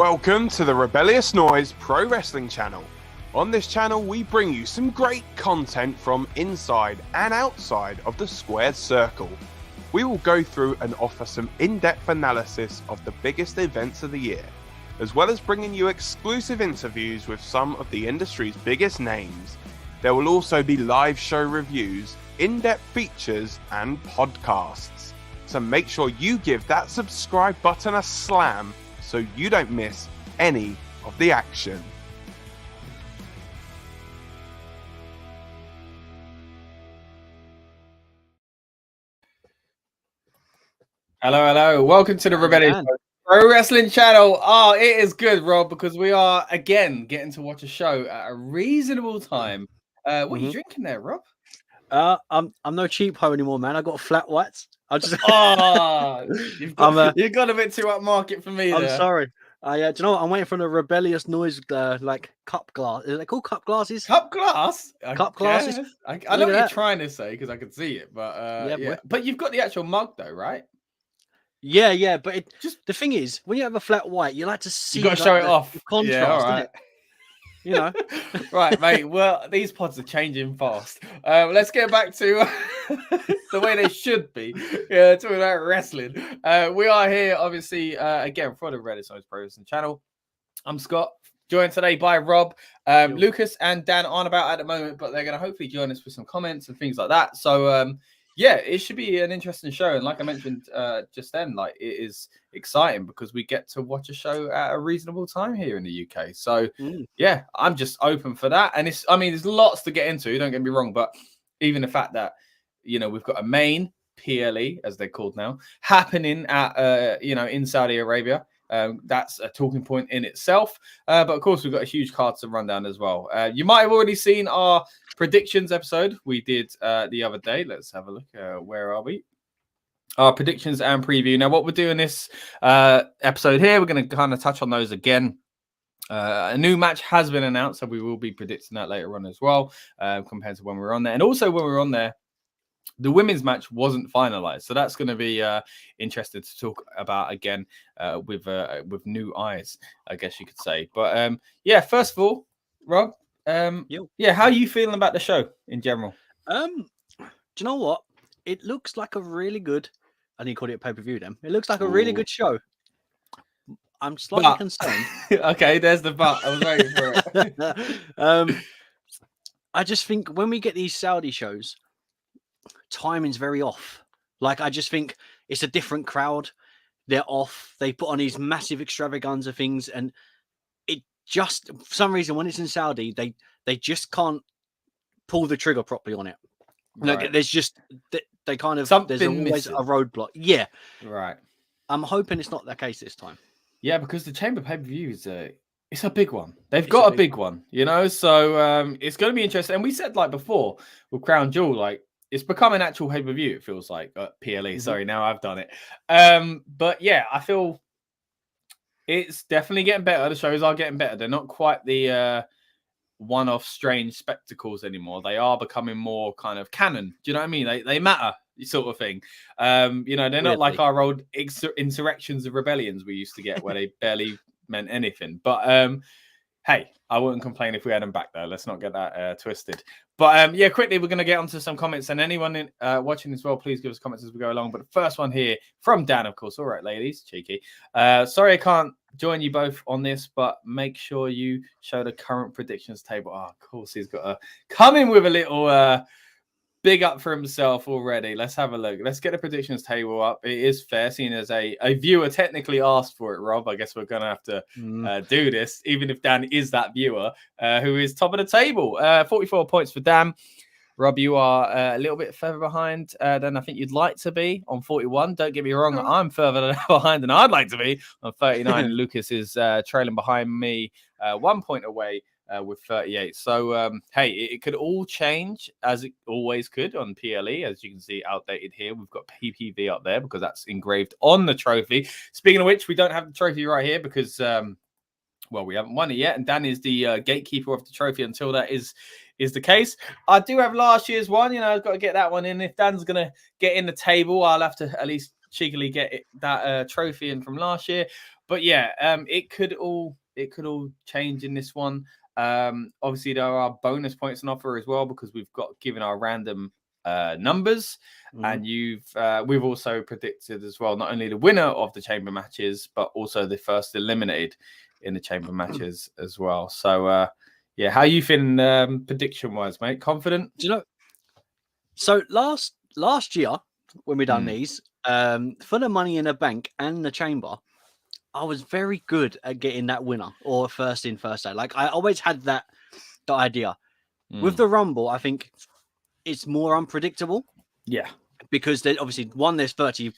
Welcome to the Rebellious Noise Pro Wrestling channel. On this channel, we bring you some great content from inside and outside of the squared circle. We will go through and offer some in-depth analysis of the biggest events of the year, as well as bringing you exclusive interviews with some of the industry's biggest names. There will also be live show reviews, in-depth features, and podcasts. So make sure you give that subscribe button a slam so you don't miss any of the action. Hello. Welcome to the Rebellious Noise Pro Wrestling channel. Oh, it is good, Rob, because we are again getting to watch a show at a reasonable time. What are you drinking there, Rob? I'm no cheapo anymore, man. I got flat whites. I just you've got a bit too upmarket for me. I'm sorry. Do you know what? I'm waiting for the Rebellious Noise like cup glass. Is it called cup glasses? Cup glass? Cup glasses. I know what you're trying to say because I can see it, but yeah. But you've got the actual mug though, right? Yeah. But the thing is, when you have a flat white, you like to see. You got to show it off. Contrast, yeah, all right. You know, right, mate. Well, these pods are changing fast. Let's get back to the way they should be. Yeah, talking about wrestling. We are here, obviously, again for the Rebellious Noise Pro Wrestling channel. I'm Scott, joined today by Rob. Lucas and Dan aren't about at the moment, but they're going to hopefully join us with some comments and things like that. So, yeah, it should be an interesting show. And like I mentioned just then, like it is exciting because we get to watch a show at a reasonable time here in the UK. So, yeah, I'm just open for that. And there's lots to get into, don't get me wrong. But even the fact that, we've got a main PLE, as they're called now, happening at, in Saudi Arabia. That's a talking point in itself. But of course, we've got a huge card to run down as well. You might have already seen our predictions episode we did the other day. Let's have a look. Where are we? Our predictions and preview. Now, what we're doing this episode here, we're going to kind of touch on those again. A new match has been announced, so we will be predicting that later on as well, compared to when we were on there. And also when we were on there, the women's match wasn't finalized, so that's going to be interesting to talk about again with new eyes, I guess you could say. But yeah, first of all, Rob, how are you feeling about the show in general? Do you know what? It looks like a really good. I didn't call it a pay-per-view. Then it looks like a really good show. I'm slightly concerned. Okay, there's the but. I was waiting for it. I just think when we get these Saudi shows, timing's very off. Like, I just think it's a different crowd. They're off. They put on these massive extravaganza things, and it just, for some reason, when it's in Saudi, they just can't pull the trigger properly on it. Right. Like, there's just they kind of there's always missing. A roadblock. Yeah, right. I'm hoping it's not the case this time. Yeah, because the Chamber pay-per-view is it's a big one. They've got a big one, So it's going to be interesting. And we said like before with Crown Jewel, like, it's become an actual pay-per-view, it feels like. PLE, sorry, now I've done it. But yeah, I feel it's definitely getting better. The shows are getting better. They're not quite the one-off strange spectacles anymore. They are becoming more kind of canon. Do you know what I mean? They matter, sort of thing. They're not like our old insurrections of rebellions we used to get where they barely meant anything. But hey, I wouldn't complain if we had them back, though. Let's not get that twisted. But yeah, quickly, we're going to get onto some comments. And anyone watching as well, please give us comments as we go along. But the first one here from Dan, of course. All right, ladies, cheeky. Sorry I can't join you both on this, but make sure you show the current predictions table. Oh, of course, he's got to come in with a little big up for himself already. Let's have a look. Let's get the predictions table up. It is fair, seeing as a viewer technically asked for it, Rob. I guess we're going to have to do this, even if Dan is that viewer who is top of the table. 44 points for Dan. Rob, you are a little bit further behind than I think you'd like to be on 41. Don't get me wrong. I'm further behind than I'd like to be on 39. Lucas is trailing behind me 1 point away with 38. So, hey, it could all change as it always could on PLE. As you can see, outdated here. We've got PPV up there because that's engraved on the trophy. Speaking of which, we don't have the trophy right here because, well, we haven't won it yet. And Dan is the gatekeeper of the trophy until that is the case. I do have last year's one. I've got to get that one in. If Dan's going to get in the table, I'll have to at least cheekily get that trophy in from last year. But yeah, it could all change in this one. Obviously, there are bonus points on offer as well because we've got given our random numbers, and we've also predicted as well not only the winner of the chamber matches but also the first eliminated in the chamber matches as well. So yeah, how you feeling prediction wise, mate? Confident? Do you know? So last year when we done these for the Money in the Bank and the chamber, I was very good at getting that winner or first in, first out. Like I always had that idea. With the Rumble, I think it's more unpredictable. Yeah. Because obviously there's 30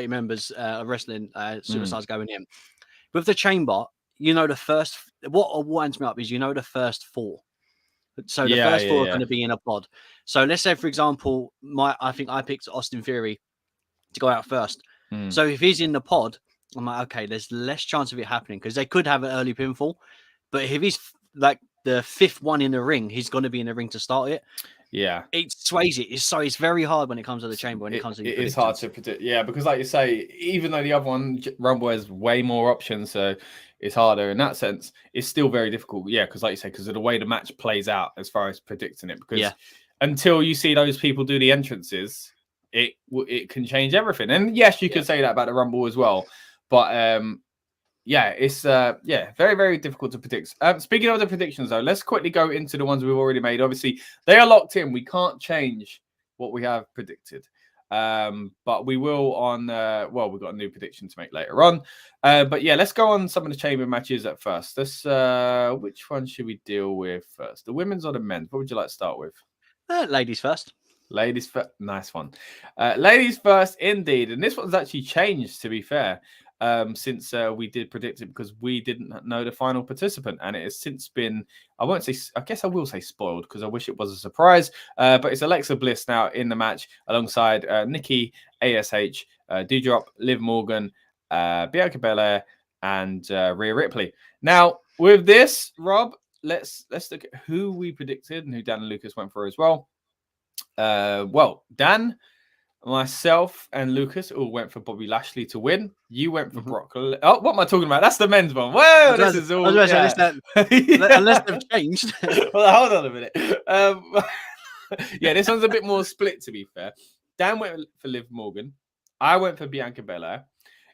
members of wrestling superstars going in. With the chamber, the first what winds me up is the first 4. So the first 4 are going to be in a pod. So let's say, for example, I think I picked Austin Theory to go out first. So if he's in the pod, I'm like, okay, there's less chance of it happening because they could have an early pinfall. But if he's like the 5th one in the ring, he's going to be in the ring to start it. Yeah, it sways it. It's very hard when it comes to the chamber. When it comes to it's hard to predict. Yeah, because like you say, even though the other one Rumble has way more options, so it's harder in that sense. It's still very difficult. Yeah, because like you say, because of the way the match plays out as far as predicting it. Because until you see those people do the entrances, it can change everything. And yes, you could say that about the Rumble as well. But yeah, it's very, very difficult to predict. Speaking of the predictions, though, let's quickly go into the ones we've already made. Obviously, they are locked in. We can't change what we have predicted. But we will on we've got a new prediction to make later on. But yeah, let's go on some of the chamber matches at first. Let's which one should we deal with first? The women's or the men's? What would you like to start with? Ladies first. Ladies first. Nice one. Ladies first, indeed. And this one's actually changed, to be fair. Since we did predict it because we didn't know the final participant, and it has since been, I guess I will say spoiled because I wish it was a surprise, but it's Alexa Bliss now in the match alongside Nikki ASH, Doudrop, Liv Morgan, Bianca Belair, and Rhea Ripley. Now with this, Rob, let's look at who we predicted and who Dan and Lucas went for as well. Dan, myself, and Lucas all went for Bobby Lashley to win. You went for Brock. Oh, what am I talking about? That's the men's one. Whoa, this is all. Unless they've changed. Well, hold on a minute. Yeah, this one's a bit more split, to be fair. Dan went for Liv Morgan. I went for Bianca Belair.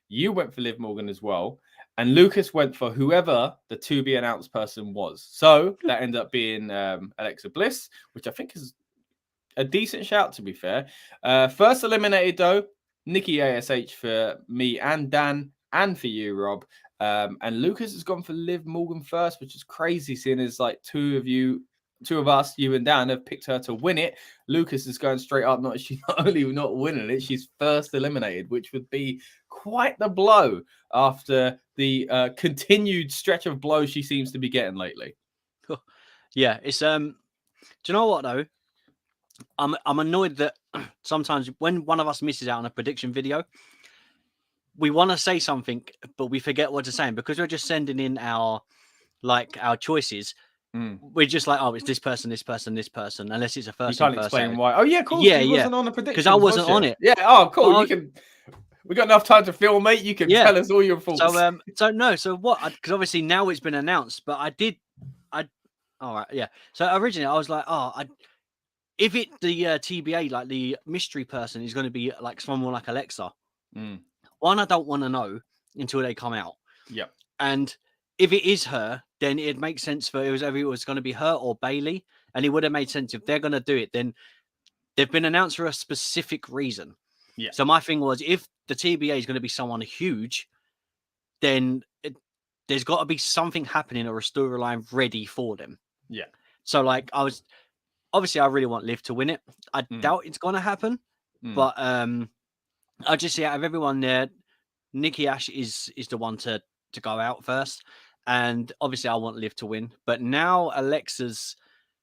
You went for Liv Morgan as well. And Lucas went for whoever the to be announced person was. So that ended up being Alexa Bliss, which I think is a decent shout, to be fair. First eliminated, though, Nikki ASH for me and Dan, and for you, Rob. And Lucas has gone for Liv Morgan first, which is crazy, seeing as like two of us, you and Dan, have picked her to win it. Lucas is going straight up. She's not only not winning it, she's first eliminated, which would be quite the blow after the continued stretch of blows she seems to be getting lately. Yeah, it's do you know what though? I'm annoyed that sometimes when one of us misses out on a prediction video, we want to say something, but we forget what to say. And because we're just sending in our choices, we're just like, oh, it's this person, this person, this person, unless it's a first. You can't explain why. Oh yeah, cool. Yeah, wasn't on a prediction because I wasn't on it. Yeah. Oh, cool. We got enough time to film, mate. You can tell us all your thoughts. So what? Because obviously now it's been announced, but all right, yeah. So originally I was like, if the TBA, like the mystery person, is going to be like someone like Alexa, one, I don't want to know until they come out. Yep. And if it is her, then it makes sense for it was going to be her or Bayley, and it would have made sense if they're going to do it. Then they've been announced for a specific reason. Yeah. So my thing was, if the TBA is going to be someone huge, then there's got to be something happening or a storyline ready for them. Yeah. So like obviously, I really want Liv to win it. I doubt it's going to happen. But I just see out of everyone there, Nikki Ash is the one to go out first. And obviously, I want Liv to win. But now Alexa's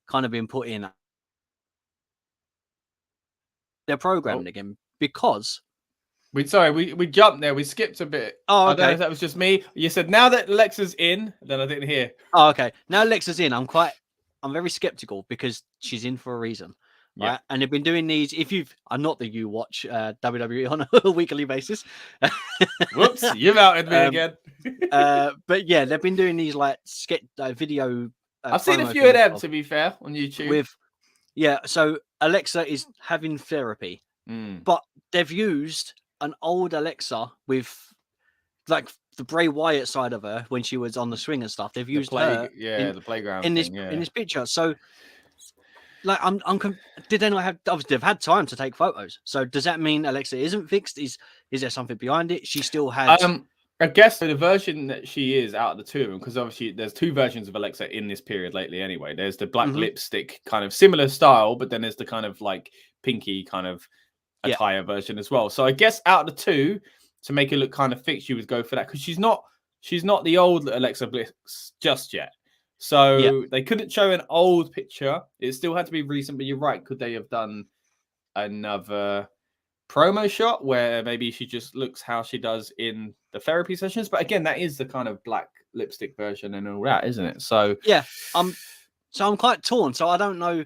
kind of been put in. They're programming again because... We jumped there. We skipped a bit. Oh, okay. I don't know if that was just me. You said now that Alexa's in, then I didn't hear. Oh, okay. Now Alexa's in. I'm very skeptical because she's in for a reason. Yeah. Right? And they've been doing these. If you've, I'm not that you watch WWE on a weekly basis. Whoops, you've outed me again. But yeah, they've been doing these like sketch video. I've seen a promo few of them, things to be fair, on YouTube. with so Alexa is having therapy, but they've used an old Alexa with like the Bray Wyatt side of her when she was on the swing and stuff. They've used her the playground in this picture. So like did they not have, obviously they've had time to take photos. So does that mean Alexa isn't fixed? Is there something behind it? She still had I guess the version that she is out of the two of them, because obviously there's two versions of Alexa in this period lately anyway. There's the black lipstick kind of similar style, but then there's the kind of like pinky kind of attire version as well. So I guess out of the two, to make it look kind of fixed, you would go for that, because she's not the old Alexa Bliss just yet. So they couldn't show an old picture. It still had to be recent, but you're right. Could they have done another promo shot where maybe she just looks how she does in the therapy sessions? But again, that is the kind of black lipstick version and all that, isn't it? So I'm quite torn. So I don't know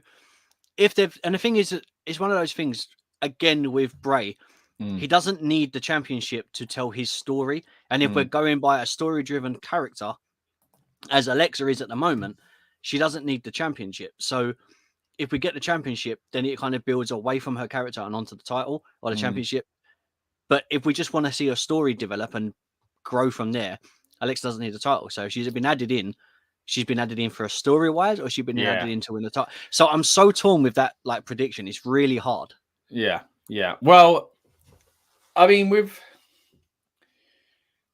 if they've, and the thing is, it's one of those things again with Bray. He doesn't need the championship to tell his story. And if we're going by a story-driven character, as Alexa is at the moment, she doesn't need the championship. So if we get the championship, then it kind of builds away from her character and onto the title or the championship. But if we just want to see a story develop and grow from there, Alexa doesn't need the title. So she's been added in. She's been added in for a story-wise, or she's been added in to win the title. So I'm so torn with that like prediction. It's really hard. Yeah. Well, I mean, with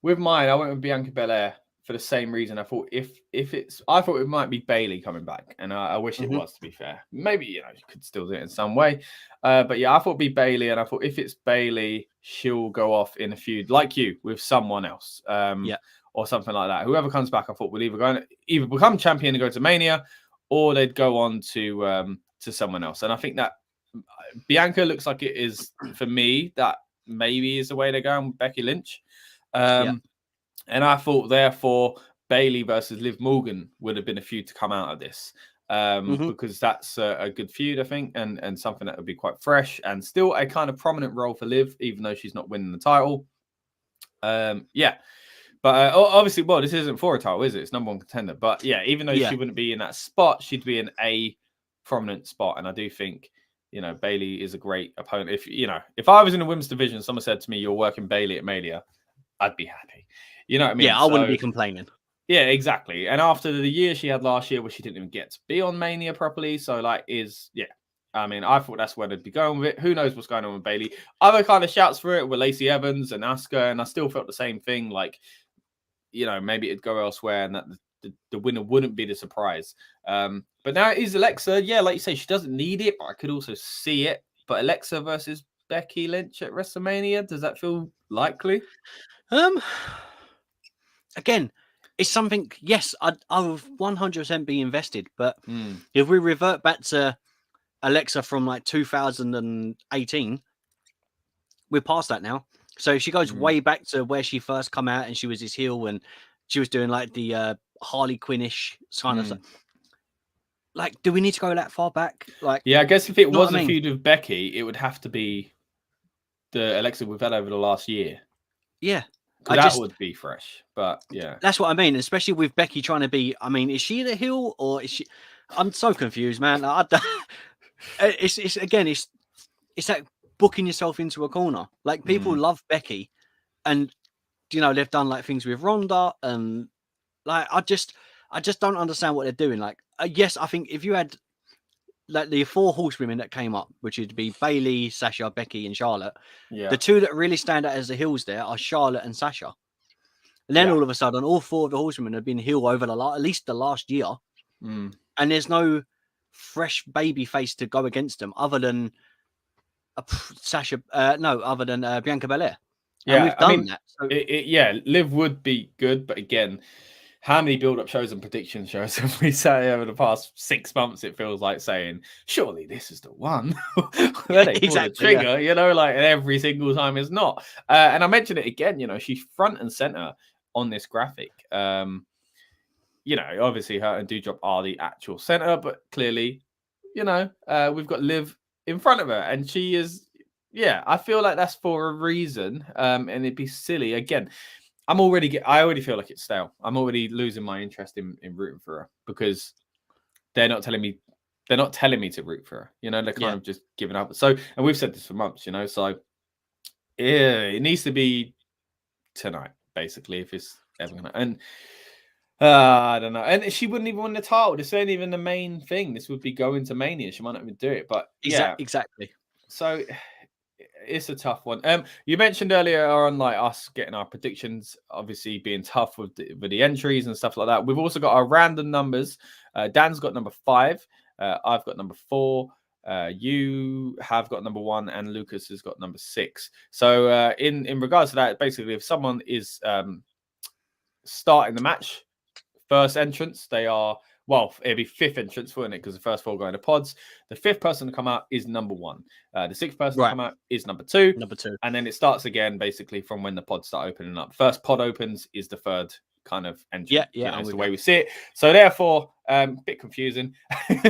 mine, I went with Bianca Belair for the same reason. I thought I thought it might be Bayley coming back, and I wish it was, to be fair. Maybe, you could still do it in some way. But yeah, I thought it'd be Bayley, and I thought if it's Bayley, she'll go off in a feud like you with someone else, or something like that. Whoever comes back, I thought would either become champion and go to Mania, or they'd go on to someone else. And I think that Bianca looks like it is, for me, that maybe is the way they're going with Becky Lynch. And I thought, therefore, Bayley versus Liv Morgan would have been a feud to come out of this, because that's a good feud, I think, and something that would be quite fresh and still a kind of prominent role for Liv, even though she's not winning the title. But obviously, well, this isn't for a title, is it? It's number one contender. But yeah, even though she wouldn't be in that spot, she'd be in a prominent spot. And I do think, Bayley is a great opponent. If I was in the women's division, someone said to me, "You're working Bayley at Mania," I'd be happy. You know what I mean? Yeah, I wouldn't be complaining. Yeah, exactly. And after the year she had last year, where she didn't even get to be on Mania properly, so I mean, I thought that's where they'd be going with it. Who knows what's going on with Bayley? Other kind of shouts for it were Lacey Evans and Asuka, and I still felt the same thing. Like, maybe it'd go elsewhere, and that the winner wouldn't be the surprise. But now it is Alexa. Yeah, like you say, she doesn't need it, but I could also see it. But Alexa versus Becky Lynch at WrestleMania, does that feel likely? Again, it's something, yes, I'll 100% be invested. But if we revert back to Alexa from like 2018, we're past that now. So if she goes way back to where she first come out and she was this heel and she was doing like the Harley Quinn-ish kind of stuff. Like, do we need to go that far back? Like, yeah, I guess if it was a feud with Becky, it would have to be the Alexa we've had over the last year. Yeah. That would be fresh, but yeah. That's what I mean, especially with Becky trying to be, I mean, is she the heel or is she? I'm so confused, man. It's that booking yourself into a corner. Like, people love Becky, and they've done like things with Ronda, and like I just don't understand what they're doing. Like, yes, I think if you had like the 4 horsewomen that came up, which would be Bayley, Sasha, Becky, and Charlotte. Yeah. The 2 that really stand out as the heels there are Charlotte and Sasha. And then all of a sudden, all 4 of the horsewomen have been heel over at least the last year. And there's no fresh baby face to go against them other than Bianca Belair. And we've done that. So... Liv would be good, but again, how many build-up shows and prediction shows have we say over the past 6 months? It feels like saying, surely this is the one. Exactly. The trigger, like every single time it's not. And I mentioned it again, she's front and center on this graphic. Obviously her and Doudrop are the actual center, but clearly, we've got Liv in front of her, and she is. Yeah, I feel like that's for a reason, and it'd be silly. Again, I already feel like it's stale. I'm already losing my interest in rooting for her because they're not telling me to root for her. You know, they're kind of just giving up. So, and we've said this for months. You know, so yeah, it needs to be tonight, basically, if it's ever gonna. And I don't know. And she wouldn't even win the title. This ain't even the main thing. This would be going to Mania. She might not even do it. But exactly. So it's a tough one. You mentioned earlier on like us getting our predictions, obviously being tough with the entries and stuff like that. We've also got our random numbers. Dan's got number 5. I've got number 4. You have got number 1, and Lucas has got number 6. So in regards to that, basically, if someone is starting the match, first entrance, they are. Well, it'd be 5th entrance, wouldn't it? Because the first 4 go into pods. The 5th person to come out is number 1. The 6th person to come out is number 2. And then it starts again, basically, from when the pods start opening up. First pod opens is the 3rd kind of entrance. Yeah, that's the way we see it. So therefore, a bit confusing.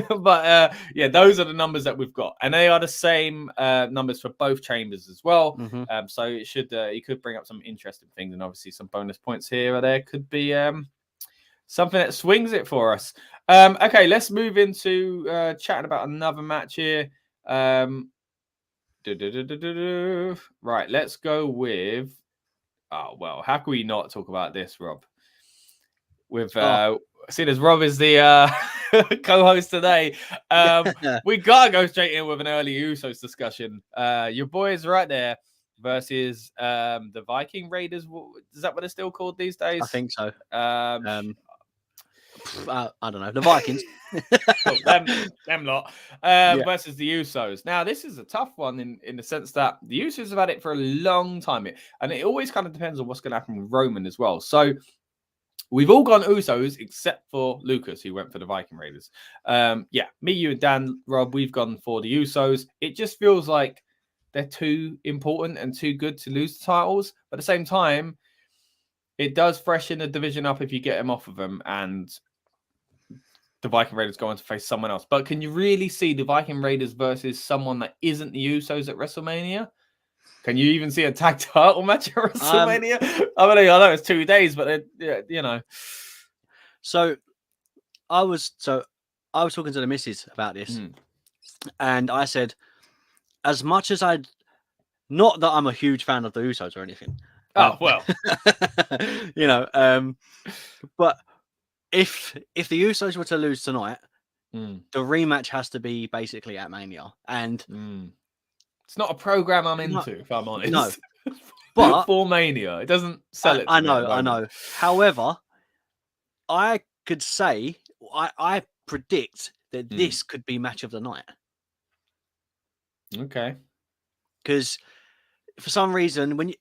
But those are the numbers that we've got. And they are the same numbers for both chambers as well. So it should you could bring up some interesting things, and obviously some bonus points here or there could be something that swings it for us. Okay, let's move into chatting about another match here. Right, let's go with. Oh well, how can we not talk about this, Rob? With seeing as Rob is the co-host today, we gotta go straight in with an early Usos discussion. Your boys right there versus the Viking Raiders. Is that what they're still called these days? I think so. I don't know, the Vikings. Cool. them lot versus the Usos. Now, this is a tough one in the sense that the Usos have had it for a long time, and it always kind of depends on what's going to happen with Roman as well. So we've all gone Usos except for Lucas, who went for the Viking Raiders. Me, you, and Dan, Rob, we've gone for the Usos. It just feels like they're too important and too good to lose the titles, but at the same time, it does freshen the division up if you get them off of them, and the Viking Raiders go on to face someone else. But can you really see the Viking Raiders versus someone that isn't the Usos at WrestleMania? Can you even see a tag title match at WrestleMania? I know it's 2 days, but you know. So I was talking to the missus about this, and I said, as much as not that I'm a huge fan of the Usos or anything. Oh well, you know. But if the Usos were to lose tonight, the rematch has to be basically at Mania, and it's not a program I'm into, if I'm honest. No, but for Mania, it doesn't sell it. I know. However, I could say I predict that this could be match of the night. Okay, because for some reason, way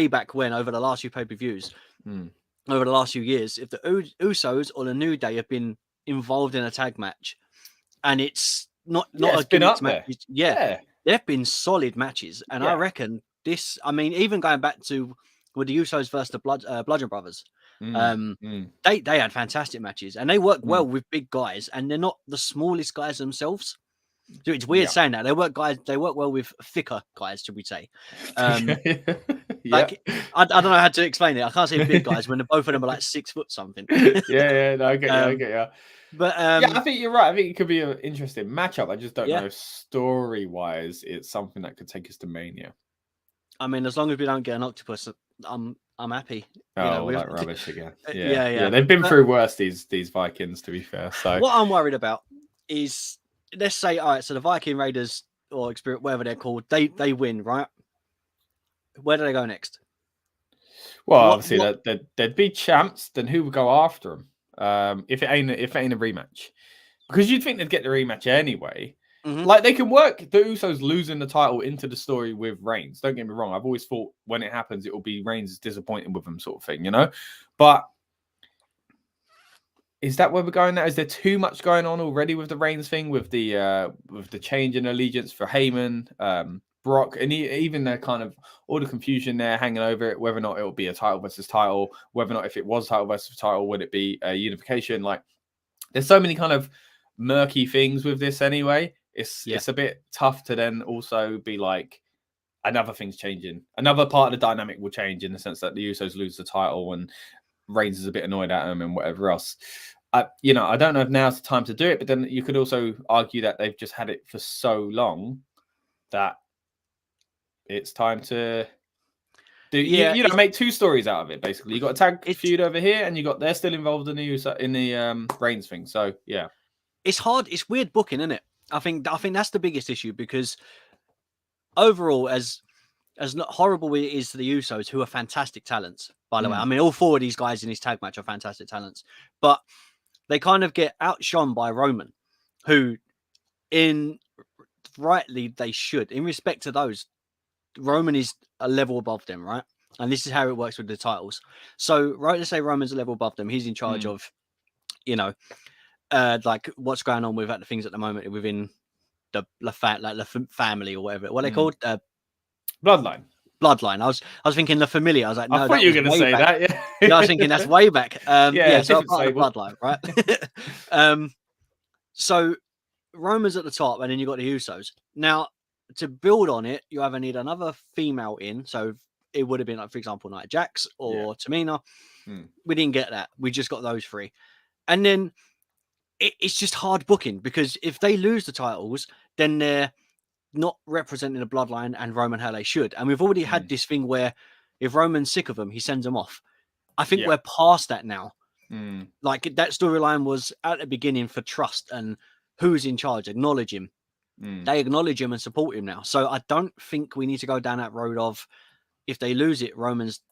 back when, over the last few pay-per-views, over the last few years, if the Usos or the New Day have been involved in a tag match, and it's not a gimmick match, they've been solid matches, and I reckon this. I mean, even going back to with the Usos versus the Bludgeon Brothers, they had fantastic matches, and they work well with big guys, and they're not the smallest guys themselves. So it's weird saying that. They work well with thicker guys, should we say? Like I don't know how to explain it. I can't say big guys when both of them are like 6 foot something. No, I get you. But I think you're right. I think it could be an interesting matchup. I just don't know, story wise, it's something that could take us to Mania. I mean, as long as we don't get an octopus, I'm happy. Like rubbish again. Yeah. They've been through worse, these Vikings, to be fair. So what I'm worried about is, let's say, all right, so the Viking Raiders or Spirit, whatever they're called, they win, right? Where do they go next? Well, obviously they'd be champs. Then who would go after them? If it ain't a rematch, because you'd think they'd get the rematch anyway. Like they can work the Usos losing the title into the story with Reigns. Don't get me wrong. I've always thought when it happens, it will be Reigns disappointing with them, sort of thing, you know. But is that where we're going now? Is there too much going on already with the Reigns thing, with the change in allegiance for Heyman, Brock, and even the kind of all the confusion there hanging over it, whether or not it will be a title versus title, whether or not if it was title versus title, would it be a unification? Like, there's so many kind of murky things with this anyway. it's a bit tough to then also be like, another thing's changing. Another part of the dynamic will change in the sense that the Usos lose the title and Reigns is a bit annoyed at him and whatever else. I don't know if now's the time to do it, but then you could also argue that they've just had it for so long that it's time to do, make two stories out of it. Basically, you got a tag feud over here, and they're still involved in the Reigns thing. So yeah, it's hard. It's weird booking, isn't it? I think that's the biggest issue because overall, as not horrible it is to the Usos, who are fantastic talents, by the way. I mean, all four of these guys in this tag match are fantastic talents, but they kind of get outshone by Roman, who, rightly they should. In respect to those, Roman is a level above them, right? And this is how it works with the titles. So, let's say Roman's a level above them. He's in charge of, like what's going on with the things at the moment within the family or whatever. What are they called? Bloodline. I was thinking the familiar. I was like, no, I thought you were going to say back. that. Yeah, I was thinking that's way back. So part of the bloodline, right? So Roman's at the top, and then you got the Usos. Now, to build on it, you either need another female in. So it would have been like, for example, Nia Jax or Tamina. We didn't get that. We just got those three, and then it's just hard booking because if they lose the titles, then they're not representing the bloodline and Roman how they should. And we've already had this thing where if Roman's sick of them, he sends them off. I think we're past that now. Like that storyline was at the beginning for trust and who's in charge, acknowledge him. They acknowledge him and support him now. So I don't think we need to go down that road of if they lose it, Roman's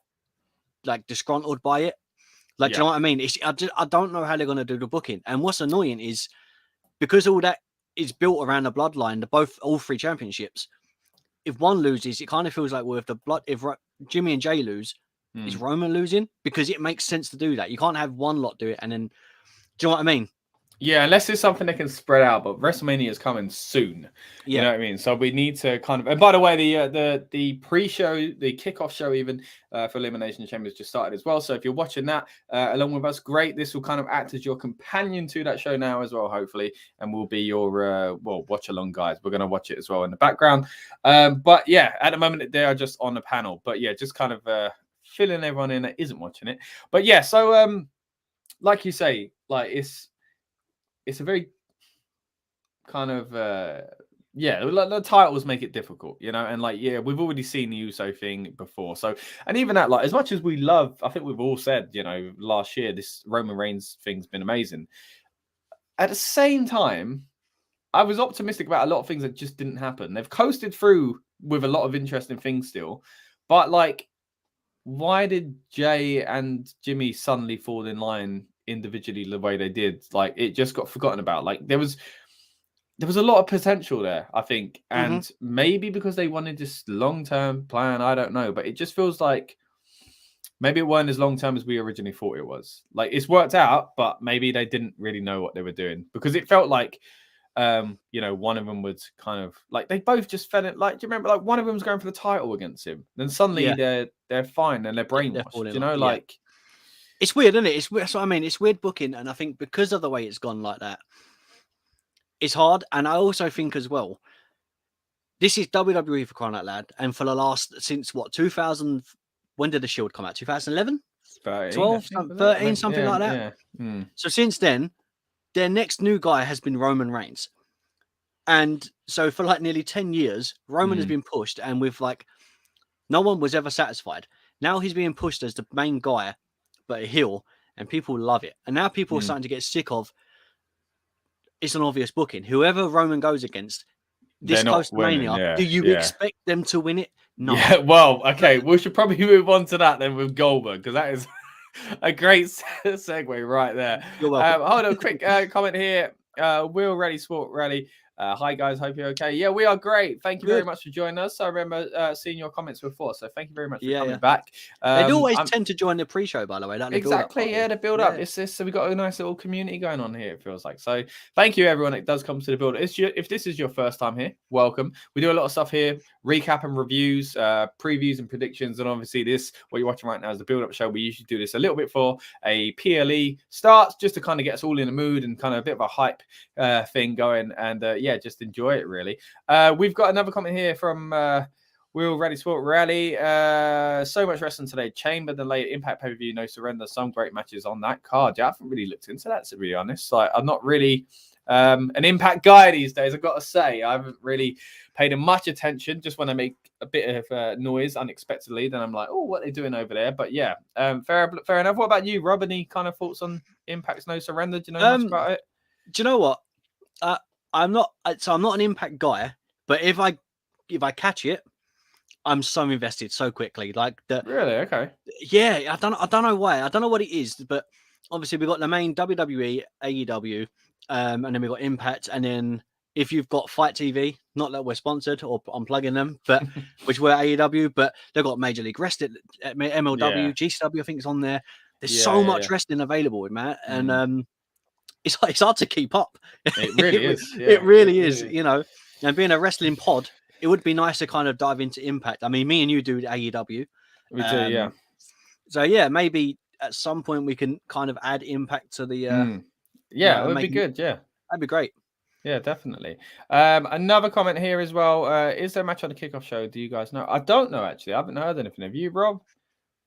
like disgruntled by it. Like, do you know what I mean? I don't know how they're going to do the booking. And what's annoying is because all that is built around the bloodline, all three championships. If one loses, it kind of feels like if Jimmy and Jay lose, is Roman losing? Because it makes sense to do that. You can't have one lot do it and then, do you know what I mean? Yeah, unless it's something that can spread out, but WrestleMania is coming soon. You know what I mean? So we need to kind of. And by the way, the pre-show, the kickoff show, even for Elimination Chamber has just started as well. So if you're watching that along with us, great. This will kind of act as your companion to that show now as well, hopefully, and we'll be your watch along guys. We're gonna watch it as well in the background. But yeah, at the moment they are just on the panel. But yeah, just kind of filling everyone in that isn't watching it. But yeah, so like you say, like it's a very kind of the titles make it difficult, and like we've already seen the Uso thing before. So and even that, like as much as we love, I think we've all said, last year this Roman Reigns thing's been amazing. At the same time, I was optimistic about a lot of things that just didn't happen. They've coasted through with a lot of interesting things still, but like, why did Jay and Jimmy suddenly fall in line individually the way they did? Like it just got forgotten about. Like there was a lot of potential there, I think, and maybe because they wanted this long-term plan, I don't know, but it just feels like maybe it weren't as long-term as we originally thought it was. Like it's worked out, but maybe they didn't really know what they were doing because it felt like one of them would kind of like they both just fell in. Like, do you remember? Like one of them was going for the title against him, then suddenly they're fine and they're brainwashed. Like it's weird, isn't it? It's weird. So I mean, it's weird booking, and I think because of the way it's gone like that, it's hard. And I also think as well, this is WWE for crying out loud, and for the last since 2000. When did the Shield come out? 2011, 12, 13, something like that. Yeah. So since then, their next new guy has been Roman Reigns. And so for like nearly 10 years, Roman has been pushed and with like, no one was ever satisfied. Now he's being pushed as the main guy, but a heel, and people love it. And now people are starting to get sick of, it's an obvious booking. Whoever Roman goes against, this close to Mania, do you expect them to win it? No. Yeah, well, okay, we should probably move on to that then with Goldberg, because that is a great segue right there. You're welcome. Hold on, quick comment here. Will Ready Sport Rally. Hi guys, hope you're okay. Yeah, we are great. Thank you very much for joining us. I remember seeing your comments before, so thank you very much for coming back. They do always tend to join the pre-show, by the way. Exactly, the build up. It's this, so we've got a nice little community going on here, it feels like. So thank you everyone that does come to the build. If this is your first time here, welcome. We do a lot of stuff here, recap and reviews, previews and predictions, and obviously this, what you're watching right now is the build-up show. We usually do this a little bit for a PLE starts, just to kind of get us all in the mood and kind of a bit of a hype thing going. And yeah, just enjoy it really. We've got another comment here from Will Ready Sport Rally. So much wrestling today. Chamber, the late Impact pay-per-view, No Surrender. Some great matches on that card. Yeah, I haven't really looked into that, to be honest. Like, I'm not really an Impact guy these days, I've got to say. I haven't really paid much attention. Just when I make a bit of noise unexpectedly, then I'm like, oh, what are they doing over there? But yeah, fair enough. What about you, Rob? Any kind of thoughts on Impact's No Surrender? Do you know much about it? Do you know what? I'm not an Impact guy, but if I catch it, I'm so invested so quickly. Like really, okay, yeah. I don't know why. I don't know what it is, but obviously we've got the main WWE, AEW, and then we've got Impact, and then if you've got Fight TV, not that we're sponsored or I'm plugging them, but which were AEW, but they've got Major League Wrestling, MLW, GCW, I think it's on there. There's so much wrestling available with Matt, and it's hard to keep up. It really is. Yeah, it really is. You know, and being a wrestling pod, it would be nice to kind of dive into Impact. I mean, me and you do AEW. We do, yeah. So yeah, maybe at some point we can kind of add Impact to the. Yeah, it would be good. Yeah, that'd be great. Yeah, definitely. Another comment here as well. Is there a match on the kickoff show? Do you guys know? I don't know actually. I haven't heard anything. Have you, Rob?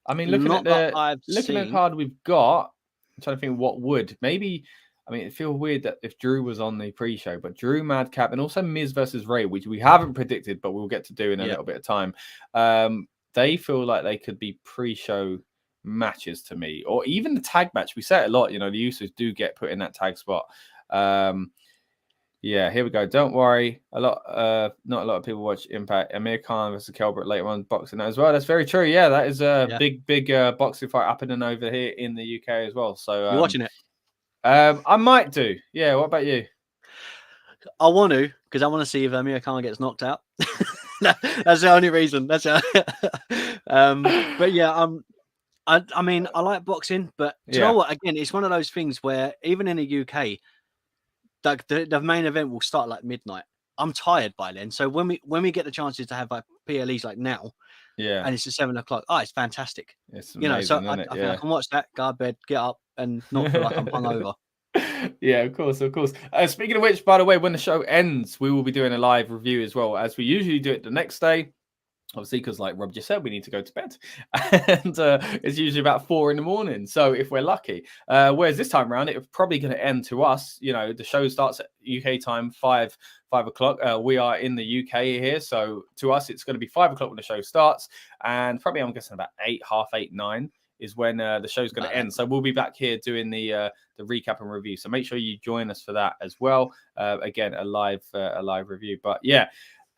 I mean, looking at the card we've got, I'm trying to think what would maybe. I mean, it feels weird that if Drew was on the pre-show, but Drew, Madcap, and also Miz versus Ray, which we haven't predicted, but we'll get to do in a little bit of time. They feel like they could be pre-show matches to me, or even the tag match. We say it a lot, you know, the Usos do get put in that tag spot. Yeah, here we go. Don't worry. Not a lot of people watch Impact. Amir Khan versus Kelbert later on boxing as well. That's very true. Yeah, that is a big boxing fight happening over here in the UK as well. So you're watching it? I might do. Yeah. What about you? I want to, because I want to see if Amir Khan gets knocked out. That's the only reason. But yeah, I mean, I like boxing, but do you know what? Again, it's one of those things where even in the UK, like the main event will start like midnight. I'm tired by then, so when we get the chances to have like PLEs like now, and it's at 7 o'clock, it's fantastic. It's amazing, you know, so I think I can watch that, go to bed, get up, and not feel like I'm hungover. Yeah, of course. Speaking of which, by the way, when the show ends, we will be doing a live review as well, as we usually do it the next day. Obviously, because like Rob just said, we need to go to bed, and it's usually about 4 a.m. So if we're lucky, whereas this time around, it's probably going to end to us. You know, the show starts at UK time 5 o'clock. We are in the UK here, so to us, it's going to be 5 o'clock when the show starts, and probably I'm guessing about 8, half 8, 9 is when the show's going to end. So we'll be back here doing the recap and review. So make sure you join us for that as well. Again, a live review. But yeah.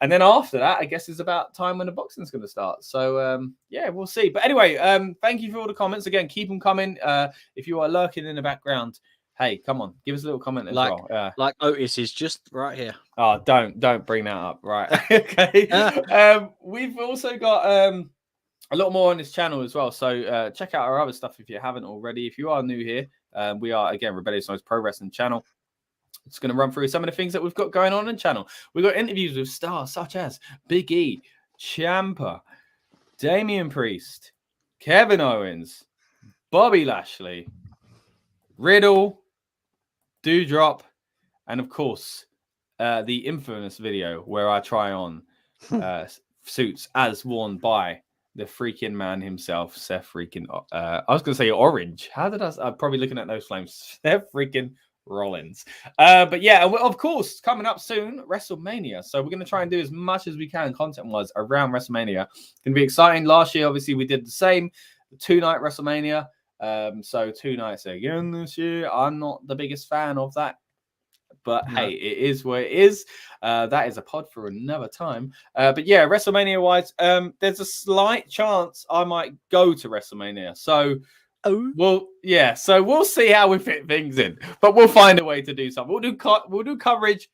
And then after that, I guess it's about time when the boxing's going to start. So, yeah, we'll see. But anyway, thank you for all the comments. Again, keep them coming. If you are lurking in the background, hey, come on, give us a little comment as well. Like Otis is just right here. Oh, don't bring that up. Right. Okay. We've also got a lot more on this channel as well. So check out our other stuff if you haven't already. If you are new here, we are, again, Rebellious Noise Pro Wrestling channel. It's going to run through some of the things that we've got going on the channel. We've got interviews with stars such as Big E, Ciampa, Damian Priest, Kevin Owens, Bobby Lashley, Riddle, Doudrop, and of course, the infamous video where I try on suits as worn by the freaking man himself, Seth freaking. I was going to say Orange. How did I'm probably looking at those flames. Seth freaking Rollins. But yeah, of course, coming up soon, WrestleMania. So we're going to try and do as much as we can content-wise around WrestleMania. It's going to be exciting. Last year, obviously, we did the same. 2-night WrestleMania. So 2 nights again this year. I'm not the biggest fan of that. But hey, it is what it is. That is a pod for another time. But yeah, WrestleMania-wise, there's a slight chance I might go to WrestleMania. So well, yeah. So we'll see how we fit things in, but we'll find a way to do something. We'll do coverage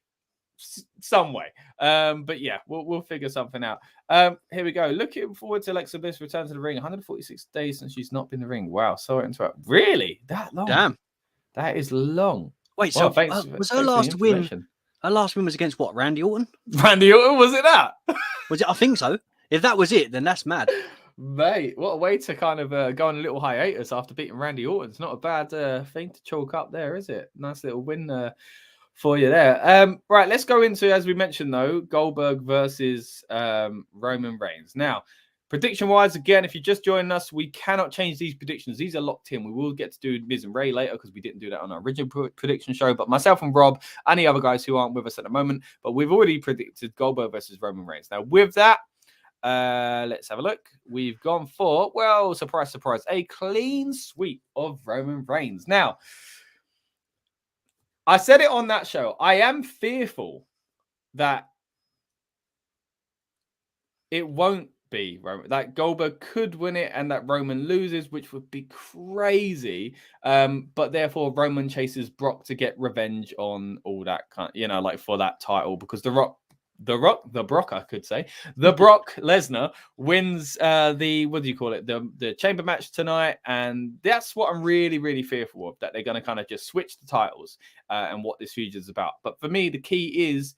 some way. But yeah, we'll figure something out. Here we go. Looking forward to Alexa Bliss return to the ring. 146 days since she's not been in the ring. Wow, so interrupt. Really, that long? Damn, that is long. Wait, so was her last win? Her last win was against what? Randy Orton? Randy Orton, was it that? Was it? I think so. If that was it, then that's mad. Mate, what a way to kind of go on a little hiatus after beating Randy Orton. It's not a bad thing to chalk up there, is it? Nice little win for you there. Right, let's go into, as we mentioned though, Goldberg versus Roman Reigns. Now, prediction-wise, again, if you're just joining us, we cannot change these predictions. These are locked in. We will get to do Miz and Ray later because we didn't do that on our original prediction show. But myself and Rob and the other guys who aren't with us at the moment, but we've already predicted Goldberg versus Roman Reigns. Now, with that, let's have a look. We've gone for, well, surprise, surprise, a clean sweep of Roman Reigns. Now, I said it on that show. I am fearful that it won't be Roman. That Goldberg could win it and that Roman loses, which would be crazy. But therefore, Roman chases Brock to get revenge on all that kind, like for that title, because the Brock, I could say, the Brock Lesnar wins the, what do you call it, the chamber match tonight, and that's what I'm really, really fearful of, that they're going to kind of just switch the titles and what this feud is about. But for me, the key is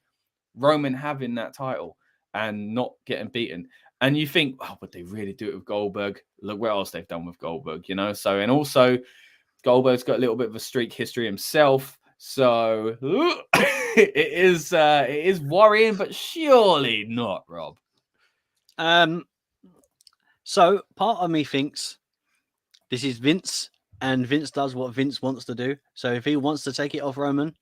Roman having that title and not getting beaten. And you think, oh, would they really do it with Goldberg? Look what else they've done with Goldberg, So, and also Goldberg's got a little bit of a streak history himself. So it is worrying, but surely not, Rob. So part of me thinks this is Vince, and Vince does what Vince wants to do. So if he wants to take it off Roman,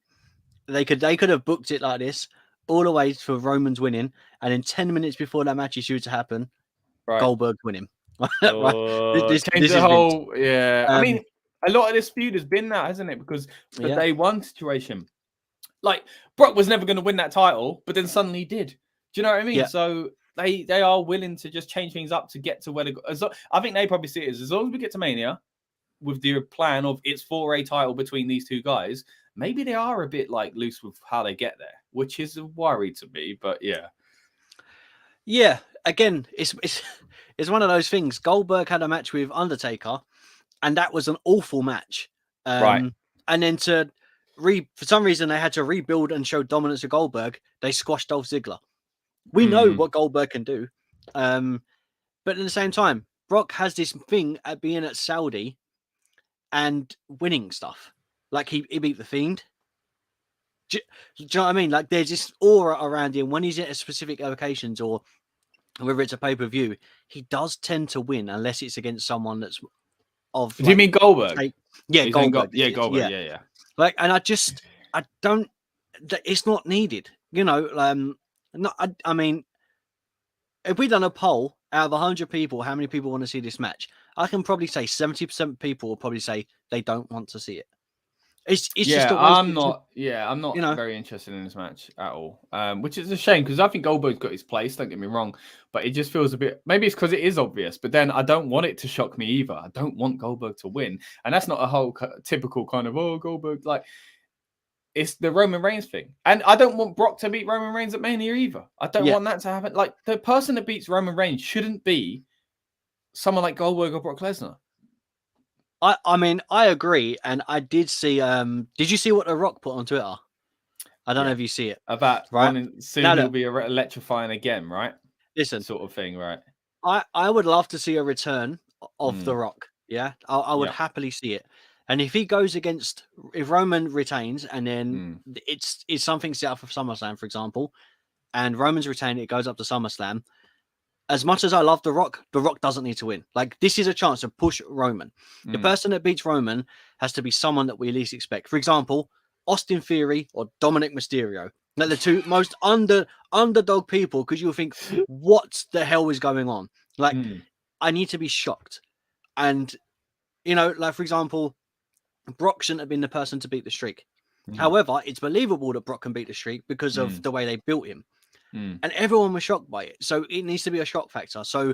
they could have booked it like this all the way for Roman's winning, and then 10 minutes before that match is due to happen, Goldberg's winning. This is the whole, Vince. Yeah. I mean, a lot of this feud has been that, hasn't it? Because the day one situation, like Brock was never going to win that title, but then suddenly he did. Do you know what I mean? Yeah. So they are willing to just change things up to get to where I think they probably see it as long as we get to Mania with the plan of it's for a title between these two guys, maybe they are a bit like loose with how they get there, which is a worry to me. But yeah. Again, it's one of those things. Goldberg had a match with Undertaker, and that was an awful match. Right. And then for some reason they had to rebuild and show dominance of Goldberg. They squashed Dolph Ziggler. We know what Goldberg can do, but at the same time, Brock has this thing at being at Saudi and winning stuff. Like he beat the Fiend. Do you know what I mean? Like there's this aura around him when he's at specific occasions, or whether it's a pay-per-view, he does tend to win unless it's against someone that's of. Do you mean Goldberg? Goldberg. Goldberg. Yeah. Like, and I don't. It's not needed. I mean, if we done a poll out of 100 people, how many people want to see this match? I can probably say 70% of people will probably say they don't want to see it. It's just I'm not very interested in this match at all, which is a shame because I think Goldberg's got his place, don't get me wrong, but it just feels a bit, maybe it's because it is obvious, but then I don't want it to shock me either. I don't want Goldberg to win, and that's not a whole typical kind of, Goldberg, like, it's the Roman Reigns thing, and I don't want Brock to beat Roman Reigns at Mania either. I don't want that to happen. Like, the person that beats Roman Reigns shouldn't be someone like Goldberg or Brock Lesnar. I mean, I agree, and I did see. Did you see what The Rock put on Twitter? I don't know if you see it. About soon he'll be electrifying again, right? Listen, sort of thing, right? I would love to see a return of The Rock. Yeah, I would happily see it. And if he goes if Roman retains, and then it's something set up for SummerSlam, for example, and Roman's retained, it goes up to SummerSlam. As much as I love The Rock doesn't need to win. Like, this is a chance to push Roman. The person that beats Roman has to be someone that we least expect. For example, Austin Theory or Dominic Mysterio. Like the two most underdog people, because you'll think, what the hell is going on? Like, I need to be shocked. And, like, for example, Brock shouldn't have been the person to beat the streak. However, it's believable that Brock can beat the streak because of the way they built him. And everyone was shocked by it. So it needs to be a shock factor. So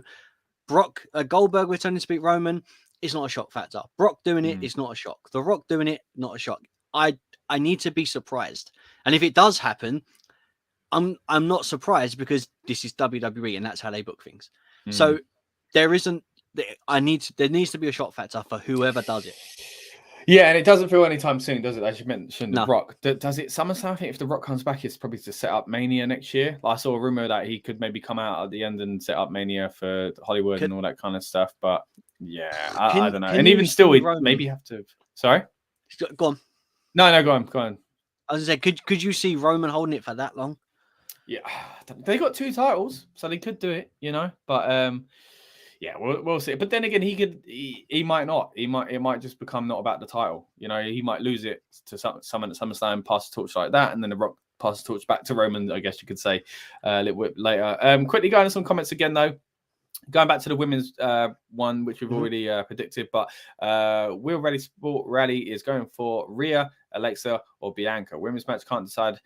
Goldberg returning to beat Roman is not a shock factor. Brock doing it is not a shock. The Rock doing it, not a shock. I need to be surprised. And if it does happen, I'm not surprised because this is WWE and that's how they book things. So there needs to be a shock factor for whoever does it. Yeah, and it doesn't feel anytime soon, does it? As you mentioned, The Rock. Does it SummerSlam? I think if The Rock comes back, it's probably to set up Mania next year. I saw a rumor that he could maybe come out at the end and set up Mania for Hollywood and all that kind of stuff. But yeah, I don't know. And even still, we maybe have to. Sorry? Go on. No, go on. I was gonna say, could you see Roman holding it for that long? Yeah, they got 2 titles, so they could do it, But yeah, we'll see. But then again, he might not. It might just become not about the title. He might lose it to someone at SummerSlam, pass the torch like that, and then the Rock pass the torch back to Roman. I guess you could say a little bit later. Quickly going to some comments again though. Going back to the women's one, which we've already predicted, but Will Rally Sport Rally is going for Rhea, Alexa, or Bianca. Women's match, can't decide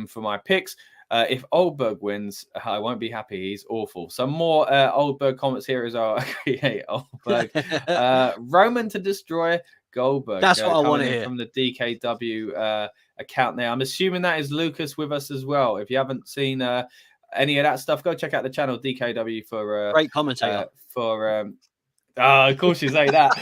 for my picks. If Goldberg wins, I won't be happy. He's awful. Some more Goldberg comments here as well. Create Goldberg. Roman to destroy Goldberg. That's what I want to hear from the DKW account there. I'm assuming that is Lucas with us as well. If you haven't seen any of that stuff, go check out the channel DKW for great commentator. Of course you say that.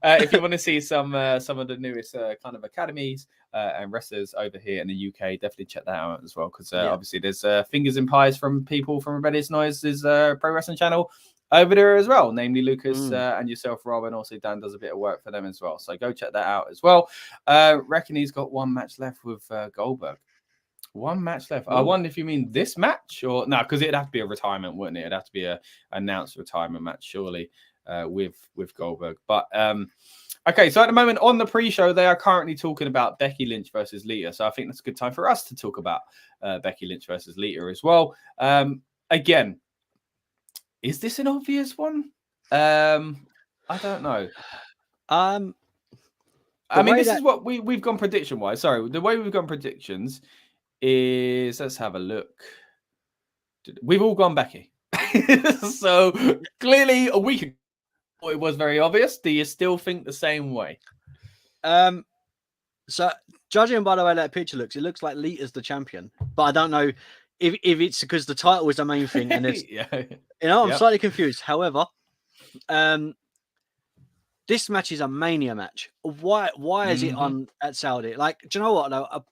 If you want to see some of the newest kind of academies and wrestlers over here in the UK, definitely check that out as well. Because obviously there's fingers in pies from people from Rebellious Noise's pro wrestling channel over there as well, namely Lucas and yourself, Rob, and also Dan does a bit of work for them as well. So go check that out as well. Reckon he's got 1 match left with Goldberg. 1 match left. Ooh. I wonder if you mean this match or no, because it'd have to be a retirement, wouldn't it? It'd have to be a announced retirement match, surely, with Goldberg. But okay, so at the moment on the pre-show, they are currently talking about Becky Lynch versus Lita. So I think that's a good time for us to talk about Becky Lynch versus Lita as well. Again, is this an obvious one? I don't know. I mean, this is what we've gone prediction wise. Sorry, the way we've gone predictions is, let's have a look. We've all gone Becky. So clearly a week ago it was very obvious. Do you still think the same way? So judging by the way that picture looks, it looks like Lita's the champion. But I don't know if it's because the title was the main thing and it's I'm slightly confused. However, this match is a Mania match. Why is it on at Saudi? Like, do you know what though?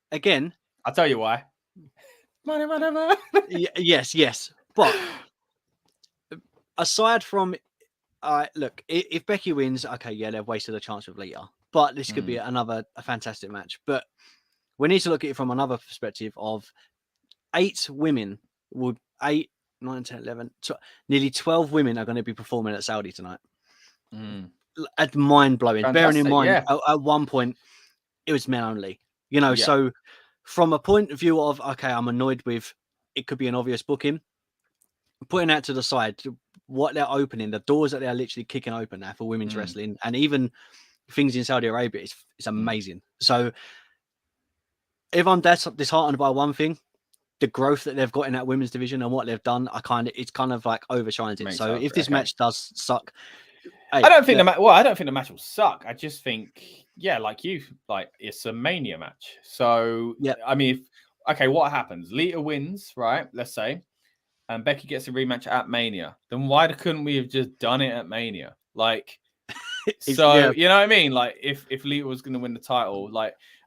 Again, I'll tell you why. Money. Yes. But aside from, look, if Becky wins, okay, yeah, they've wasted a chance with Lita. But this could be a fantastic match. But we need to look at it from another perspective of 8 women, 8, 9, 10, 11, nearly 12 women are going to be performing at Saudi tonight. It's mind-blowing. Fantastic, bearing in mind, at one point, it was men only. So from a point of view of, okay, I'm annoyed with, it could be an obvious booking, putting that to the side, what they're opening, the doors that they're literally kicking open now for women's wrestling, and even things in Saudi Arabia, it's amazing. So if I'm disheartened by one thing, the growth that they've got in that women's division and what they've done, it's kind of like overshines it. So if this match does suck, I don't think the match will suck. I just think, it's a Mania match. So I mean, what happens? Lita wins, right? Let's say, and Becky gets a rematch at Mania. Then why couldn't we have just done it at Mania? You know what I mean? Like, if Lita was going to win the title,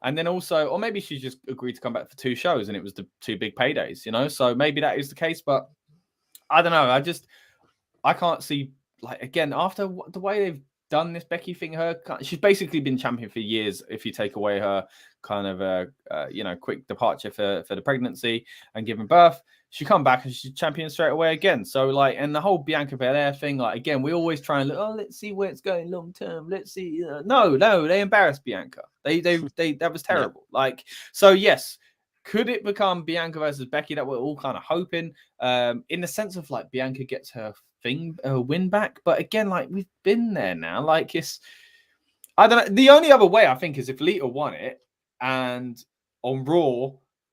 and then also, or maybe she just agreed to come back for 2 shows, and it was the 2 big paydays, So maybe that is the case, but I don't know. I can't see. Again, after the way they've done this Becky thing, she's basically been champion for years. If you take away her kind of quick departure for the pregnancy and giving birth, she come back and she's champion straight away again. So and the whole Bianca Belair thing, again, we always try and look, let's see where it's going long term. Let's see. No, they embarrassed Bianca. They that was terrible. So yes. Could it become Bianca versus Becky that we're all kind of hoping? In the sense of Bianca gets her win back, but again, we've been there now. I don't know. The only other way I think is if Lita won it, and on Raw,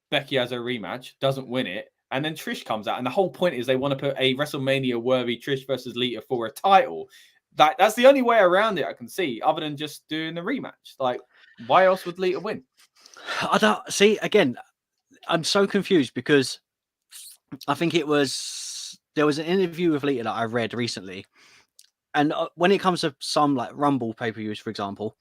Becky has a rematch, doesn't win it, and then Trish comes out, and the whole point is they want to put a WrestleMania worthy Trish versus Lita for a title. That's the only way around it I can see, other than just doing the rematch. Why else would Lita win? I don't see. Again, I'm so confused because I think there was an interview with Lita that I read recently, and when it comes to some Rumble pay-per-views, for example,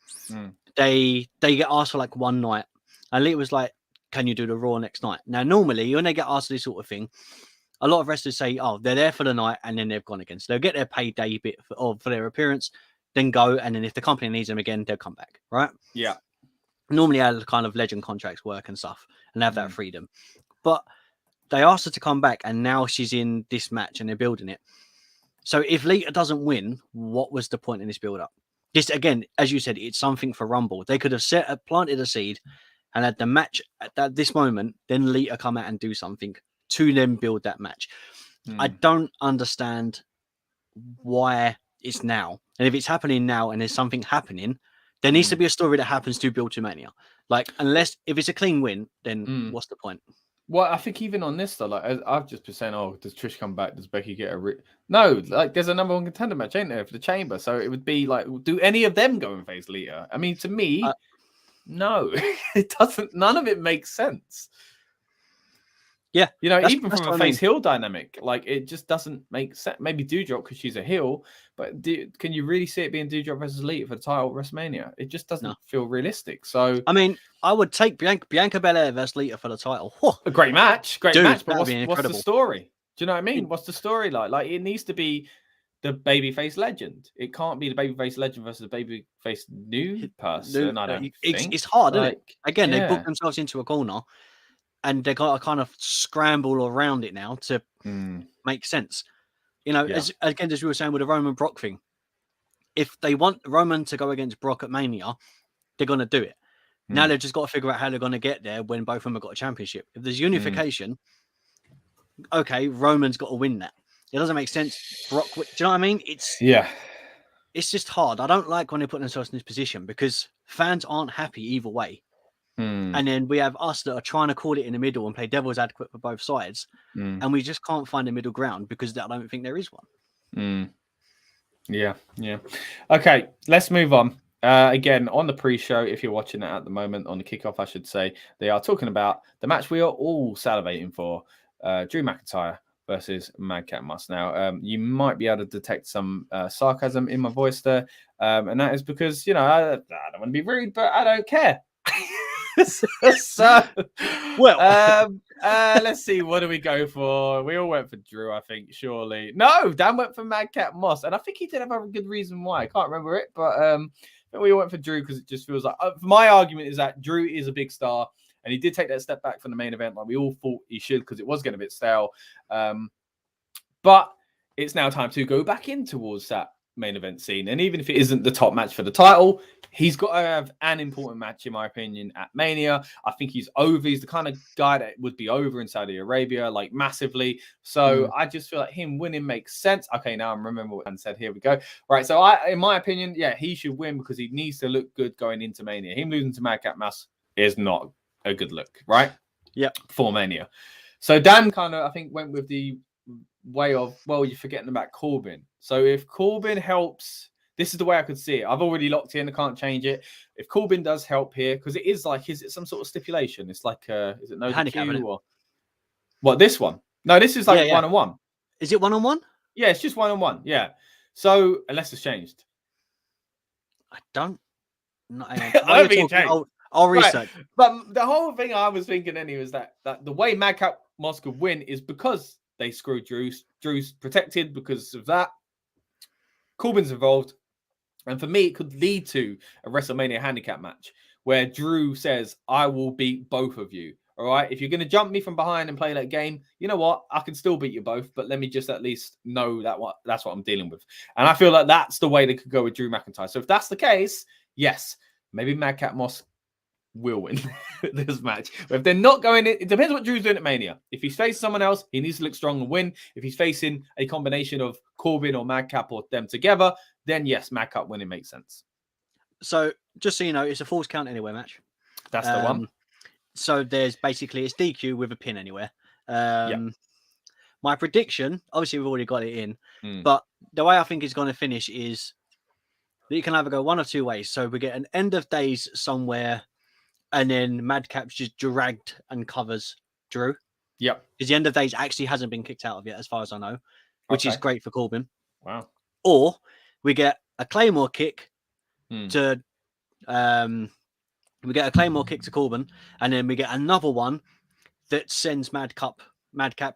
they get asked for one night, and Lita was like, "Can you do the Raw next night?" Now, normally when they get asked this sort of thing, a lot of wrestlers say, "Oh, they're there for the night, and then they've gone again." So they'll get their payday bit for their appearance, then go, and then if the company needs them again, they'll come back, right? Yeah. normally how kind of legend contracts work and stuff, and have that freedom. But they asked her to come back, and now she's in this match, and they're building it. So if Lita doesn't win, what was the point in this build-up? This, again, as you said, it's something for Rumble. They could have planted a seed and had the match at this moment, then Lita come out and do something to then build that match. I don't understand why it's now. And if it's happening now and there's something happening, there needs to be a story that happens to build to Mania. Like, if it's a clean win, then what's the point? Well, I think even on this, though, like I've just been saying, oh, does Trish come back? Does Becky get No, like there's a number one contender match, ain't there, for the Chamber? So it would be like, do any of them go and face Lita? I mean, to me, no, it doesn't. None of it makes sense. Yeah, even from a face heel dynamic, like it just doesn't make sense. Maybe Doudrop because she's a heel, but can you really see it being Doudrop versus Lita for the title at WrestleMania? It just doesn't feel realistic. So, I mean, I would take Bianca Belair versus Lita for the title. A great match, But what's the story? Do you know what I mean? What's the story like? Like it needs to be the babyface legend. It can't be the babyface legend versus the babyface new person. I don't think it's hard, isn't it? Again, they book themselves into a corner. And they got to kind of scramble around it now to make sense. As we were saying with the Roman Brock thing, if they want Roman to go against Brock at Mania, they're going to do it. Now they've just got to figure out how they're going to get there when both of them have got a championship. If there's unification, okay, Roman's got to win that. It doesn't make sense. Brock, do you know what I mean? It's just hard. I don't like when they put themselves in this position because fans aren't happy either way. And then we have us that are trying to call it in the middle and play devil's advocate for both sides. And we just can't find a middle ground because I don't think there is one. Yeah. Okay, let's move on. Again, on the pre-show, if you're watching it at the moment, on the kickoff, I should say, they are talking about the match we are all salivating for, Drew McIntyre versus Madcap Moss. Now, you might be able to detect some sarcasm in my voice there, and that is because, I don't want to be rude, but I don't care. Let's see, what do we go for? We all went for Drew, I think, surely. No, Dan went for Madcap Moss, and I think he did have a good reason why. I can't remember it, but we all went for Drew because it just feels like my argument is that Drew is a big star, and he did take that step back from the main event like we all thought he should because it was getting a bit stale. But it's now time to go back in towards that main event scene, and even if it isn't the top match for the title, he's got to have an important match, in my opinion, at Mania. I think he's over. He's the kind of guy that would be over in Saudi Arabia, like massively. So I just feel like him winning makes sense. Okay, now I remember what Dan said. Here we go. Right, so in my opinion, he should win because he needs to look good going into Mania. Him losing to Madcap Moss is not a good look, right? For Mania. So Dan kind of, I think, went with the way of, you're forgetting about Corbin. So if Corbin helps, this is the way I could see it. I've already locked in. I can't change it. If Corbin does help here, because it is like, is it some sort of stipulation? It's like, is it no DQ or what? This one? No, this is like 1-on-1. Is it 1-on-1? Yeah, it's just 1-on-1. Yeah. So unless it's changed, I don't. I don't think it changed. I'll research. Right. But the whole thing I was thinking anyway is that the way Madcap Moss could win is because they screwed Drew. Drew's protected because of that. Corbin's involved. And for me, it could lead to a WrestleMania handicap match where Drew says, I will beat both of you. All right. If you're going to jump me from behind and play that game, you know what? I can still beat you both, but let me just at least know that's what I'm dealing with. And I feel like that's the way they could go with Drew McIntyre. So if that's the case, yes, maybe Madcap Moss will win this match. But if they're not going in, it depends what Drew's doing at Mania. If he's facing someone else, he needs to look strong and win. If he's facing a combination of Corbin or Madcap or them together, then yes, Madcap winning makes sense. So just so you know, it's a Falls Count Anywhere match. That's the one. So there's basically, it's DQ with a pin anywhere. My prediction, obviously we've already got it in, but the way I think it's going to finish is that you can either go one of two ways. So we get an end of days somewhere, and then Madcap's just dragged and covers Drew. Yep. Because the end of days actually hasn't been kicked out of yet, as far as I know, which is great for Corbin. Wow. Or we get a Claymore kick to Corbin, and then we get another one that sends Madcap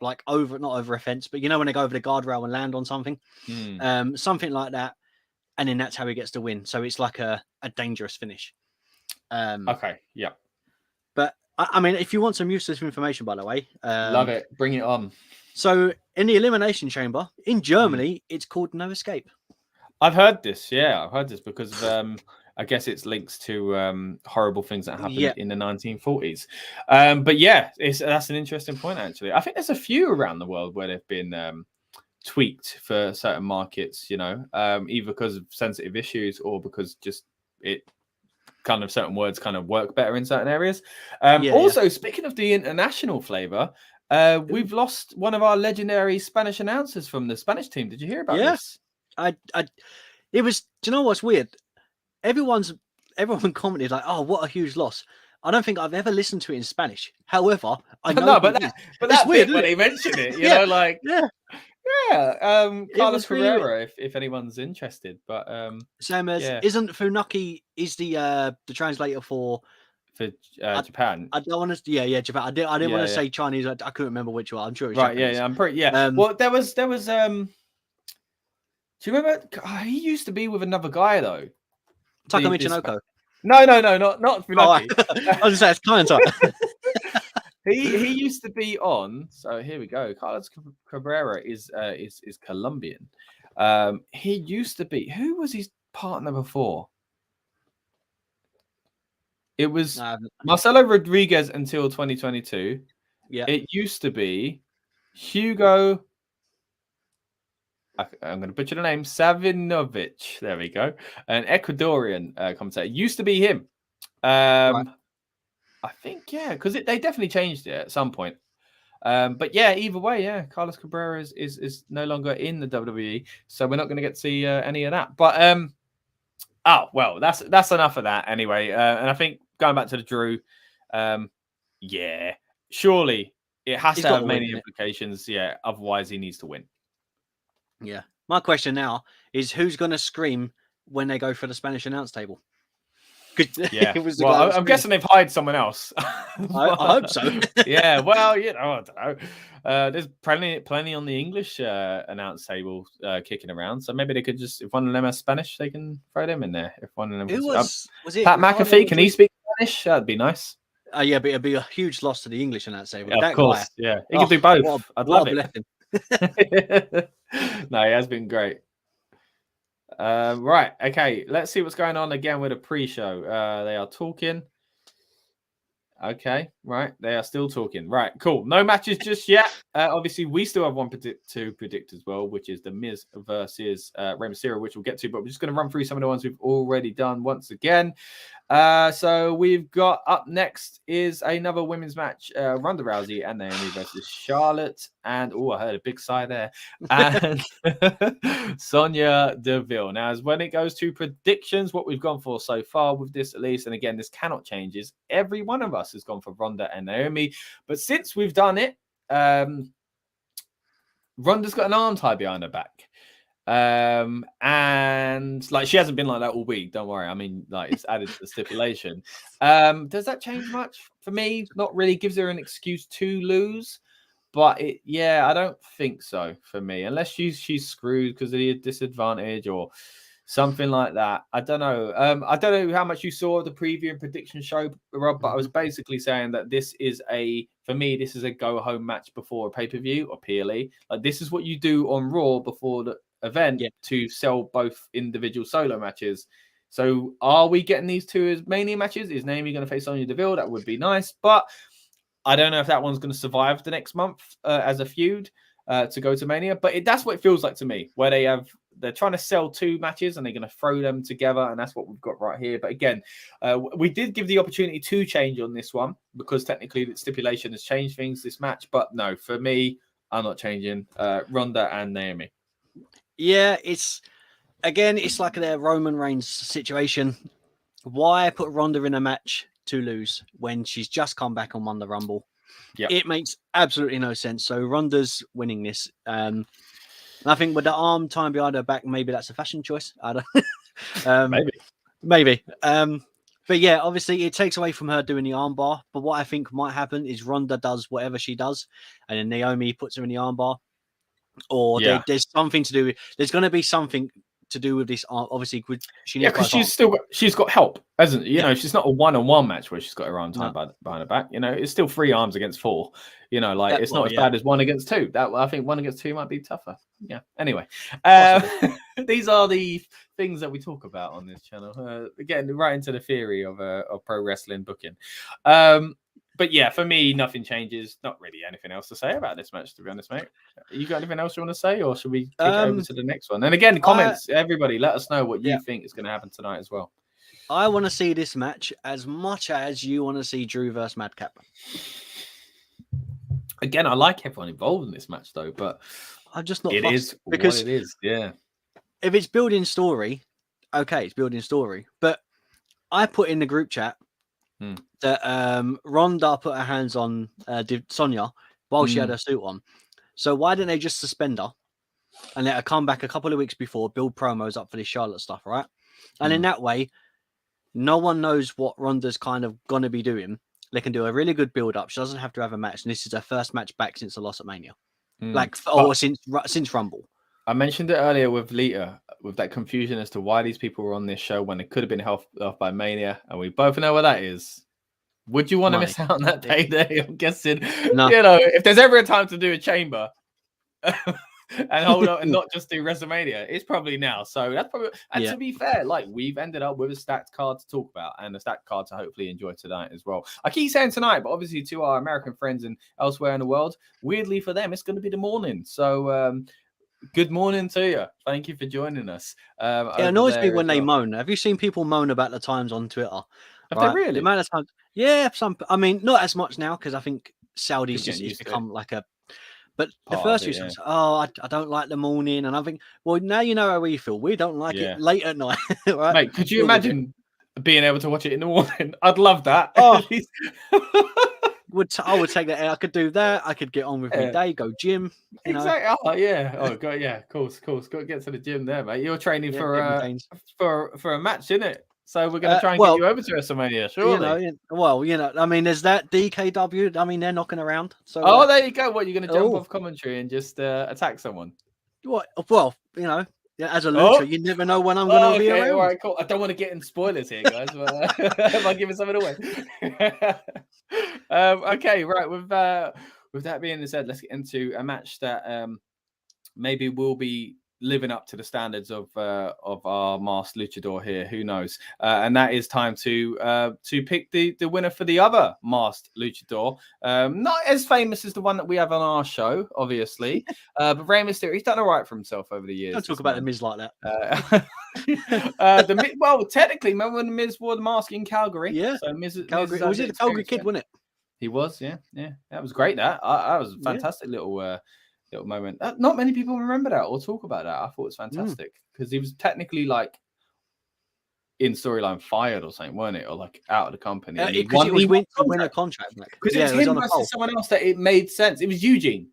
like over, not over a fence, but you know when they go over the guardrail and land on something, something like that, and then that's how he gets the win. So it's like a dangerous finish. Okay, yeah. But I mean, if you want some useless information, by the way, Love it. Bring it on. So in the Elimination Chamber in Germany, it's called No Escape. I've heard this. Yeah, I've heard this because I guess it's links to horrible things that happened in the 1940s. But yeah, that's an interesting point, actually. I think there's a few around the world where they've been tweaked for certain markets, you know, either because of sensitive issues or because just it kind of certain words kind of work better in certain areas. Speaking of the international flavor, we've lost one of our legendary Spanish announcers from the Spanish team. Did you hear about this? It was. Do you know what's weird? Everyone commented like, "Oh, what a huge loss." I don't think I've ever listened to it in Spanish. However, I know. but that's weird when they mention it. You know, like Carlos Ferreira, really... if anyone's interested. But same as isn't Funaki is the translator for Japan. I don't want to. Yeah, Japan. I didn't want to say Chinese. I couldn't remember which one. I'm sure it's right. Japanese. Yeah, I'm pretty. Yeah. Well, there was. Do you remember? He used to be with another guy though. Taka Michinoko. No, not Funaki. I was saying it's kind of He used to be on. So here we go. Carlos Cabrera is Colombian. He used to be. Who was his partner before? It was Marcelo Rodriguez until 2022. Yeah. It used to be Hugo. I'm going to butcher the name. Savinovich. There we go. An Ecuadorian commentator. Used to be him. Right. I think, because they definitely changed it at some point. But yeah, either way, Carlos Cabrera is no longer in the WWE, so we're not going to get to see any of that. But that's enough of that anyway. And I think going back to the Drew, surely it has to have many implications. Yeah, otherwise he needs to win. Yeah. My question now is who's going to scream when they go for the Spanish announce table? Yeah. Well, I'm guessing they've hired someone else. I hope so. Yeah. Well, I don't know. There's plenty on the English announce table kicking around. So maybe they could just, if one of them has Spanish, they can throw them in there. If one of them was it Pat McAfee? Can he speak Spanish? That'd be nice. Yeah, but it'd be a huge loss to the English announce table. Yeah, of course. Yeah. He could do both. I'd love it. No, he has been great. Right, okay, let's see what's going on again with a pre-show. They are talking. Okay, right, they are still talking. Right, cool. No matches just yet. Obviously, we still have one to predict as well, which is The Miz versus Rey Mysterio, which we'll get to, but we're just going to run through some of the ones we've already done once again. So we've got up next is another women's match, Ronda Rousey and Naomi versus Charlotte. And, I heard a big sigh there. And Sonya Deville. Now, as when it goes to predictions, what we've gone for so far with this at least, and again, this cannot change, is every one of us has gone for Ronda and Naomi. But since we've done it, Ronda's got an arm tie behind her back. And like she hasn't been like that all week, don't worry. I mean, like it's added to the stipulation. Does that change much for me? Not really. Gives her an excuse to lose, but I don't think so for me, unless she's screwed because of the disadvantage or something like that. I don't know. I don't know how much you saw of the preview and prediction show, Rob, but I was basically saying that this is a go home match before a pay-per-view or PLE. Like this is what you do on Raw before the event to sell both individual solo matches. So are we getting these two as Mania matches? Is Naomi going to face Sonya Deville? That would be nice, but I don't know if that one's going to survive the next month as a feud to go to Mania. But that's what it feels like to me, where they're trying to sell two matches and they're going to throw them together, and that's what we've got right here. But again, we did give the opportunity to change on this one because technically the stipulation has changed things this match. But no, for me, I'm not changing Ronda and Naomi. Yeah, it's like their Roman Reigns situation. Why put Ronda in a match to lose when she's just come back and won the Rumble? Yeah, it makes absolutely no sense. So Ronda's winning this. I think with the arm time behind her back, maybe that's a fashion choice. I don't. Maybe. But yeah, obviously it takes away from her doing the armbar. But what I think might happen is Ronda does whatever she does, and then Naomi puts her in the armbar. Or there's something to do with. There's going to be something to do with this? Obviously, she because she's got help, hasn't you? Know, she's not a one-on-one match where she's got her own time behind her back. You know, it's still 3 arms against 4. You know, like it's not as bad as 1 against 2. That I think 1 against 2 might be tougher. Yeah. Anyway, these are the things that we talk about on this channel. Getting right into the theory of pro wrestling booking. But yeah, for me, nothing changes. Not really anything else to say about this match, to be honest, mate. You got anything else you want to say, or should we kick it over to the next one? And again, comments, everybody, let us know what you think is going to happen tonight as well. I want to see this match as much as you want to see Drew versus Madcap. Again, I like everyone involved in this match, though, but I'm just not. It is because what it is. Yeah. If it's building story, okay, it's building story. But I put in the group chat that Ronda put her hands on Sonya while she had her suit on. So why didn't they just suspend her and let her come back a couple of weeks before, build promos up for this Charlotte stuff, right? And in that way, no one knows what Ronda's kind of going to be doing. They can do a really good build up. She doesn't have to have a match. And this is her first match back since the loss at Mania. Since Rumble. I mentioned it earlier with Lita, with that confusion as to why these people were on this show when it could have been held off by Mania, and we both know what that is. Would you want to miss out on that payday? I'm guessing. No. You know, if there's ever a time to do a chamber and hold up and not just do WrestleMania, it's probably now. So that's probably. And to be fair, like we've ended up with a stacked card to talk about and a stacked card to hopefully enjoy tonight as well. I keep saying tonight, but obviously to our American friends and elsewhere in the world, weirdly for them, it's going to be the morning. So. Good morning to you. Thank you for joining us. It annoys me when they moan. Have you seen people moan about the times on Twitter? Have they really? The amount of times, some. I mean, not as much now because I think Saudi's just become like a. But the first few times, I don't like the morning, and I think, well, now you know how we feel. We don't like it late at night, right? Mate, could you imagine being able to watch it in the morning? I'd love that. Oh. I would take that. I could do that. I could get on with my day, go gym. Exactly. Oh, yeah. Oh, God. Yeah. Of course. Got to get to the gym there, mate. You're training for a match, isn't it? So we're going to try and get you over to WrestleMania, surely. I mean, there's that DKW. I mean, they're knocking around. So, there you go. What, you're going to jump off commentary and just attack someone? What? Well, as a lucha, you never know when I'm going to be around. All right, cool. I don't want to get in spoilers here, guys. But am I giving something away? Okay, right. With that being said, let's get into a match that maybe will be living up to the standards of our masked luchador here. Who knows? And that is time to pick the winner for the other masked luchador. Not as famous as the one that we have on our show, obviously. But Rey Mysterio, he's done all right for himself over the years. Don't talk about the Miz like that. Technically, remember when the Miz wore the mask in Calgary? Yeah. So Miz was it the Calgary kid, wasn't it? He was, yeah. That was great. That was a fantastic little moment. Not many people remember that or talk about that. I thought it was fantastic because he was technically like in storyline fired or something, weren't it? Or like out of the company. Because he went to win a contract. Because it was him versus someone else that it made sense. It was Eugene.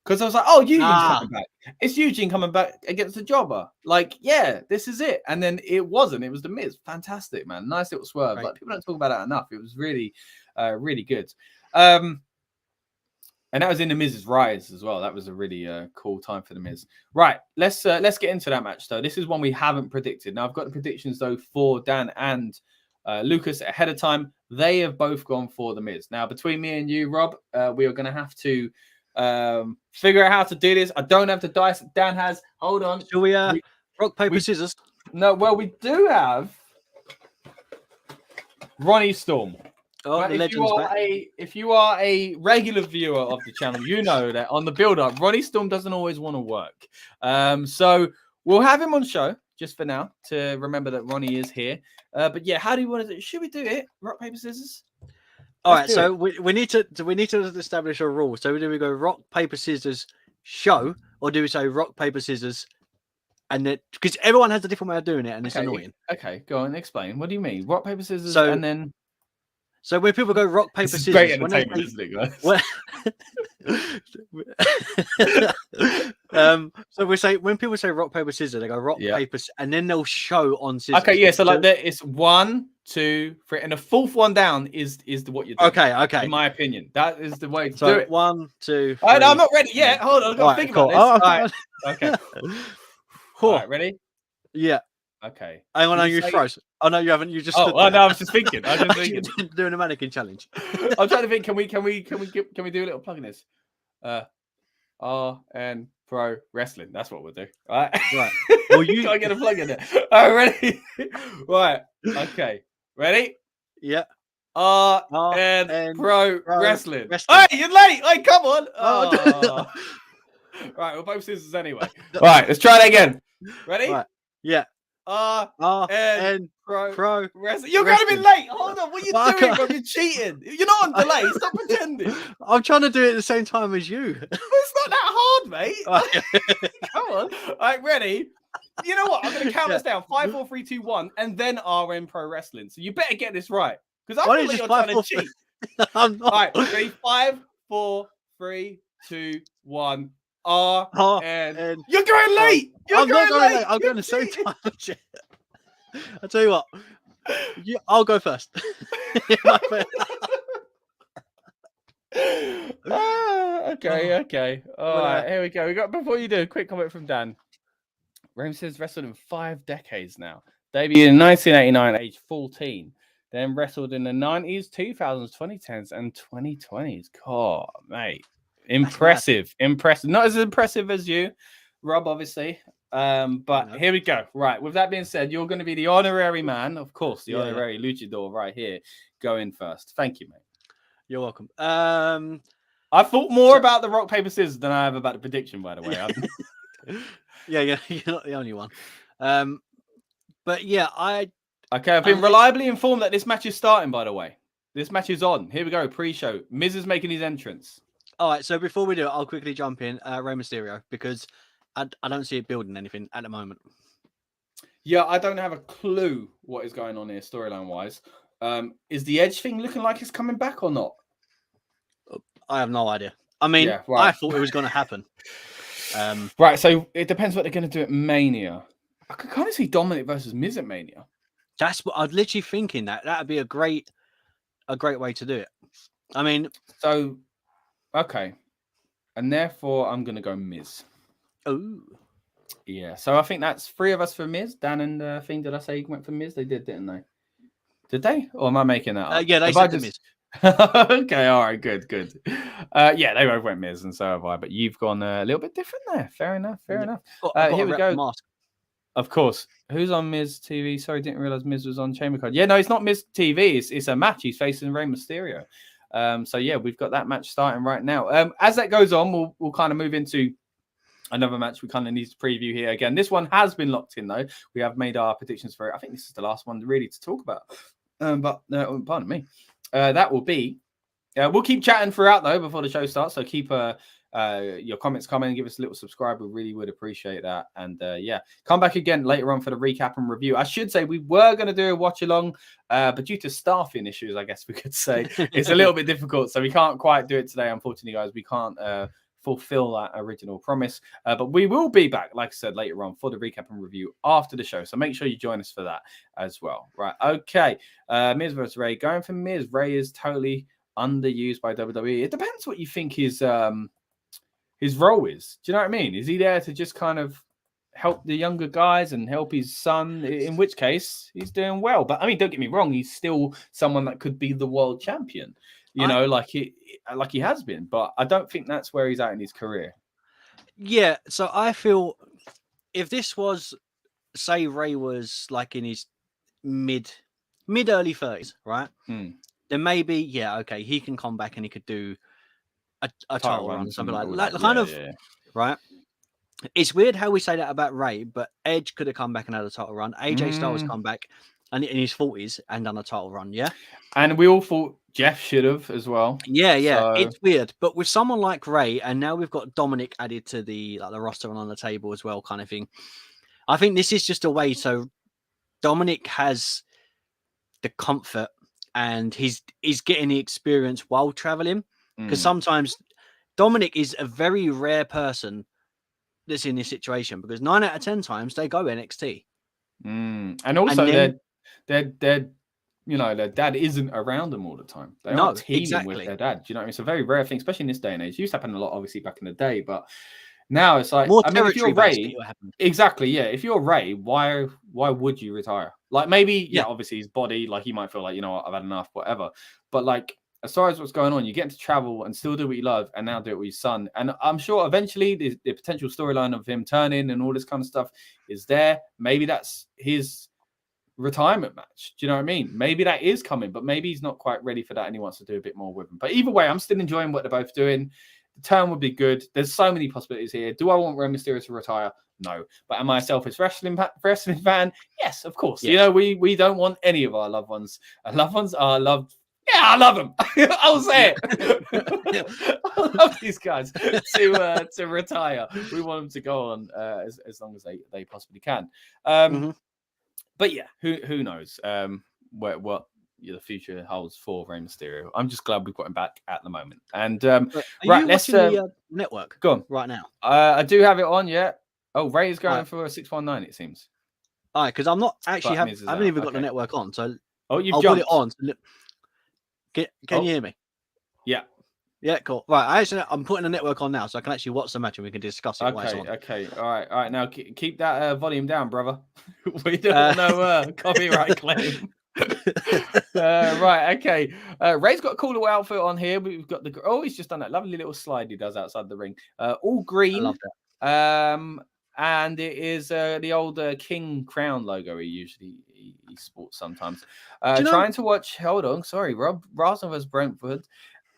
Because I was like, oh, Eugene's coming back. It's Eugene coming back against the jobber. Like, yeah, this is it. And then it wasn't. It was the Miz. Fantastic, man. Nice little swerve. Right. Like people don't talk about it enough. It was really, really good. And that was in the Miz's Rise as well. That was a really cool time for the Miz. Right, let's get into that match though. This is one we haven't predicted. Now I've got the predictions though for Dan and Lucas ahead of time. They have both gone for the Miz. Now between me and you, Rob, we are going to have to figure out how to do this. I don't have the dice. Dan has. Hold on. Shall we rock paper scissors? No. Well, we do have Ronnie Storm. Oh, if you are a regular viewer of the channel, you know that on the build-up, Ronnie Storm doesn't always want to work. So we'll have him on show just for now to remember that Ronnie is here. But yeah, how do you want to do it? Should we do it? Rock, paper, scissors? All right, so we need to establish a rule. So do we go rock, paper, scissors, show, or do we say rock, paper, scissors? And then because everyone has a different way of doing it, and it's annoying. Okay, go on, explain. What do you mean? Rock, paper, scissors, and then. So when people go rock, paper, scissors, great entertainment, isn't it, guys? So we say when people say rock, paper, scissors, they go rock, paper, and then they'll show on scissors. Okay, yeah. So like that, it's 1, 2, 3, and the fourth one down is what you're doing. Okay. In my opinion, that is the way to do it. 1, 2. 3. I'm not ready yet. Hold on, I've got to think about this. All right. Okay. All right, ready? Yeah. Okay. Hang on, you froze. Oh no, you haven't. You just. Oh, no, I was just thinking. Doing a mannequin challenge. I'm trying to think. Can we do a little plug in this? RN Pro Wrestling. That's what we'll do. Right. Right. Well, you gotta get a plug in there. All right, ready? Right. Okay. Ready? Yeah. RN Pro Wrestling. Wrestling. Hey, you're late. Hey, come on. Oh. Right, we're both scissors anyway. Right, let's try that again. Ready? Right. Yeah. RN Pro Wrestling. You're Wrestling. going to be late. Hold on. What are you doing, bro? You're cheating. You're not on delay. Stop pretending. I'm trying to do it at the same time as you. It's not that hard, mate. Come on. All right, ready? You know what? I'm going to count us down. 5, 4, 3, 2, 1, and then RN Pro Wrestling. So you better get this right. Because I feel like you're trying to cheat. I'm not. All right, ready? 5, 4, 3, 2, 1. RN. You're going late. I'm not going late. I'm going the same time. I'll tell you what. I'll go first. Okay. All right, here we go. We got before you do a quick comment from Dan. Rome says wrestled in 5 decades now. Debuted in 1989, age 14. Then wrestled in the 90s, 2000s, 2010s, and 2020s. God, mate. Impressive. Not as impressive as you, Rob, obviously. But here we go. Right. With that being said, you're going to be the honorary man, of course, the honorary luchador right here. Go in first. Thank you, mate. You're welcome. I thought more about the rock, paper, scissors than I have about the prediction, by the way. Yeah, you're not the only one. But yeah, I've been reliably informed that this match is starting, by the way. This match is on. Here we go, pre-show. Miz is making his entrance. All right, so before we do it, I'll quickly jump in Rey Mysterio because I don't see it building anything at the moment. Yeah, I don't have a clue what is going on here storyline-wise. Is the Edge thing looking like it's coming back or not? I have no idea. I mean, I thought it was going to happen. Right, so it depends what they're going to do at Mania. I could kind of see Dominic versus Miz at Mania. That's what I was literally thinking. That'd be a great way to do it. I mean, so okay, and therefore I'm going to go Miz. Oh, yeah. So I think that's 3 of us for Miz. Dan and Fiend, did I say went for Miz? They did, didn't they? Did they? Or am I making that up? Yeah, they said the Miz. Okay, all right, good. Yeah, they both went Miz, and so have I. But you've gone a little bit different there. Fair enough. Here we go. Mask. Of course. Who's on Miz TV? Sorry, didn't realize Miz was on Chamber Card. Yeah, no, it's not Miz TV. It's a match. He's facing Rey Mysterio. So yeah, we've got that match starting right now. As that goes on, we'll kind of move into another match we kind of need to preview here. Again, this one has been locked in though. We have made our predictions for it. I think this is the last one really to talk about. But pardon me. That will be. We'll keep chatting throughout though before the show starts. So keep your comments coming and give us a little subscribe. We really would appreciate that. And yeah, come back again later on for the recap and review. I should say we were going to do a watch along, but due to staffing issues, I guess we could say it's a little bit difficult. So we can't quite do it today. Unfortunately, guys, we can't fulfill that original promise. But we will be back, like I said, later on for the recap and review after the show. So make sure you join us for that as well. Right. Okay. Miz versus Rey. Going for Miz. Rey is totally underused by WWE. It depends what you think his role is. Do you know what I mean? Is he there to just kind of help the younger guys and help his son? In which case, he's doing well. But I mean, don't get me wrong, he's still someone that could be the world champion. You know, like he has been. But I don't think that's where he's at in his career. Yeah. So I feel if this was, say, Rey was like in his mid early 30s, right? Then maybe, yeah, okay, he can come back and he could do a title run, something like that. Right? It's weird how we say that about Rey, but Edge could have come back and had a title run. AJ Styles come back and in his 40s and done a title run, yeah? And we all thought Jeff should have as well. Yeah. So... It's weird. But with someone like Rey, and now we've got Dominic added to the roster and on the table as well, kind of thing. I think this is just a way so Dominic has the comfort and he's getting the experience while traveling. Because sometimes Dominic is a very rare person that's in this situation because 9 out of 10 times they go NXT. And also their dad isn't around them all the time. They aren't teaming with their dad. Do you know what I mean? It's a very rare thing, especially in this day and age. It used to happen a lot, obviously, back in the day, but Now it's like, more I mean, if you're territory-based, Ray, what happened. exactly, yeah. If you're Ray, why would you retire? Like maybe, Yeah. obviously his body, like he might feel like, you know what, I've had enough, whatever. But like, as far as what's going on, you get to travel and still do what you love, and now do it with your son. And I'm sure eventually the potential storyline of him turning and all this kind of stuff is there. Maybe that's his retirement match. Do you know what I mean? Maybe that is coming, but maybe he's not quite ready for that and he wants to do a bit more with him. But either way, I'm still enjoying what they're both doing. The turn would be good. There's so many possibilities here. Do I want Rey Mysterio to retire? No. But am I a selfish wrestling fan? Yes, of course. Yes. You know, we don't want any of our loved ones. Our loved ones are loved. Yeah, I love them. I'll say it. I love these guys to retire. We want them to go on as long as they possibly can. But yeah, who knows what the future holds for Rey Mysterio. I'm just glad we've got him back at the moment. And right, let's watching the network. Go on right now. I do have it on. Yeah. Oh, Ray is going for a 619. It seems. All right, because I'm not actually I haven't even got the network on. So I'll put it on. So can you hear me? Yeah. Yeah, cool. Right, I'm putting the network on now, so I can actually watch the match and we can discuss it. Okay. All right. Now keep that volume down, brother. We don't know copyright claim. Right. Okay. Ray's got a cool little outfit on here. We've got he's just done that lovely little slide he does outside the ring. All green. I love that. And it is the old King Crown logo he sports sometimes. Trying to watch. Hold on. Sorry, Rob. Arsenal vs Brentford.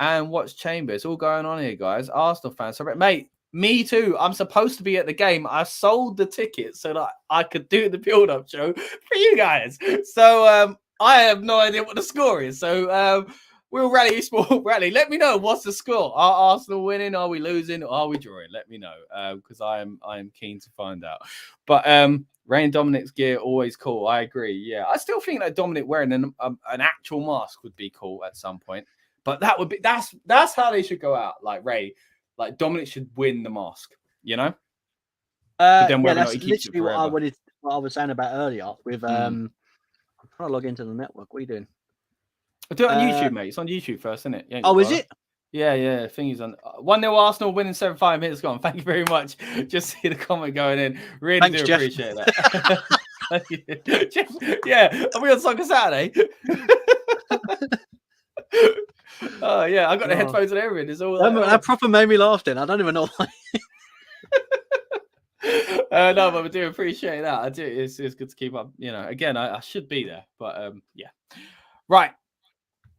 And watch Chamber. It's all going on here, guys. Arsenal fans. So, mate, me too. I'm supposed to be at the game. I sold the tickets so that I could do the build-up show for you guys. So I have no idea what the score is. So we'll rally. Let me know what's the score. Are Arsenal winning? Are we losing? Are we drawing? Let me know because I am keen to find out. But Ray and Dominic's gear always cool. I agree. Yeah, I still think that Dominic wearing an actual mask would be cool at some point. But that's how they should go out. Like Ray, like Dominic should win the mask, you know? Then that's literally what I was saying about earlier with I'm trying to log into the network. What are you doing? Do it on YouTube, mate. It's on YouTube first, isn't it? Is it? Yeah. Thingy's on 1-0 Arsenal winning 75 minutes gone. Thank you very much. Just see the comment going in. Really Thanks, do Jeff. Appreciate that. Jeff, yeah, are we on Soccer Saturday? Oh yeah, I got the headphones and everything. It's all that proper made me laugh. Then I don't even know why. No, but we do appreciate that. I do. It's good to keep up. You know, again, I should be there, but yeah. Right.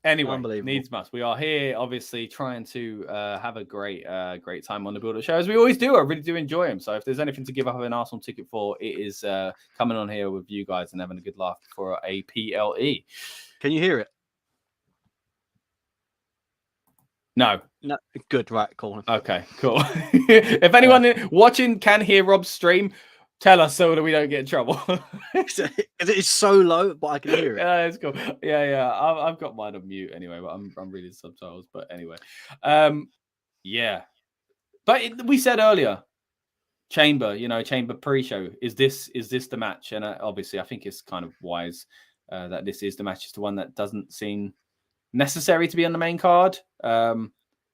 Anyway, needs must. We are here, obviously, trying to have a great time on the build-up show as we always do. I really do enjoy them. So if there's anything to give up an Arsenal ticket for, it is coming on here with you guys and having a good laugh for a PLE. Can you hear it? No. Good. Right. Cool. Okay. Cool. If anyone watching can hear Rob's stream, tell us so that we don't get in trouble. It's so low, but I can hear it. Yeah, it's cool. Yeah. I've got mine on mute anyway, but I'm reading subtitles. But anyway, yeah. But we said earlier, Chamber pre-show. Is this the match? And obviously, I think it's kind of wise that this is the match. It's the one that doesn't seem necessary to be on the main card,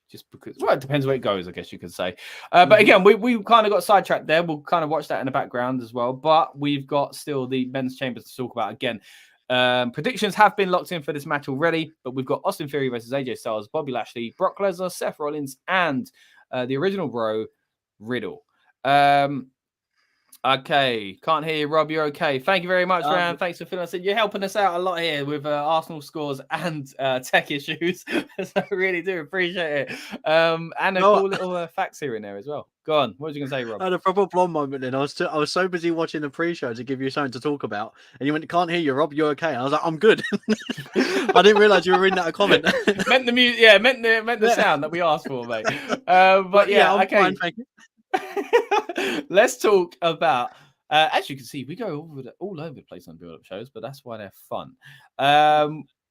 just because it depends where it goes, I guess you could say. But again, we kind of got sidetracked there. We'll kind of watch that in the background as well, but we've got still the men's chambers to talk about again. Predictions have been locked in for this match already, but we've got Austin Theory versus AJ Styles, Bobby Lashley, Brock Lesnar, Seth Rollins, and the original bro Riddle. Okay, can't hear you, Rob. You're okay. Thank you very much, man. Thanks for filling us in. You're helping us out a lot here with Arsenal scores and tech issues. So I really do appreciate it. And a cool little facts here and there as well. Go on. What was you going to say, Rob? I had a proper blonde moment then. I was so busy watching the pre-show to give you something to talk about. And you went, can't hear you, Rob. You're okay. And I was like, I'm good. I didn't realise you were reading that comment. meant the music. Yeah, meant the sound that we asked for, mate. But yeah, I'm okay. Fine, thank you. Let's talk about as you can see, we go all over the place on build-up shows, but that's why they're fun.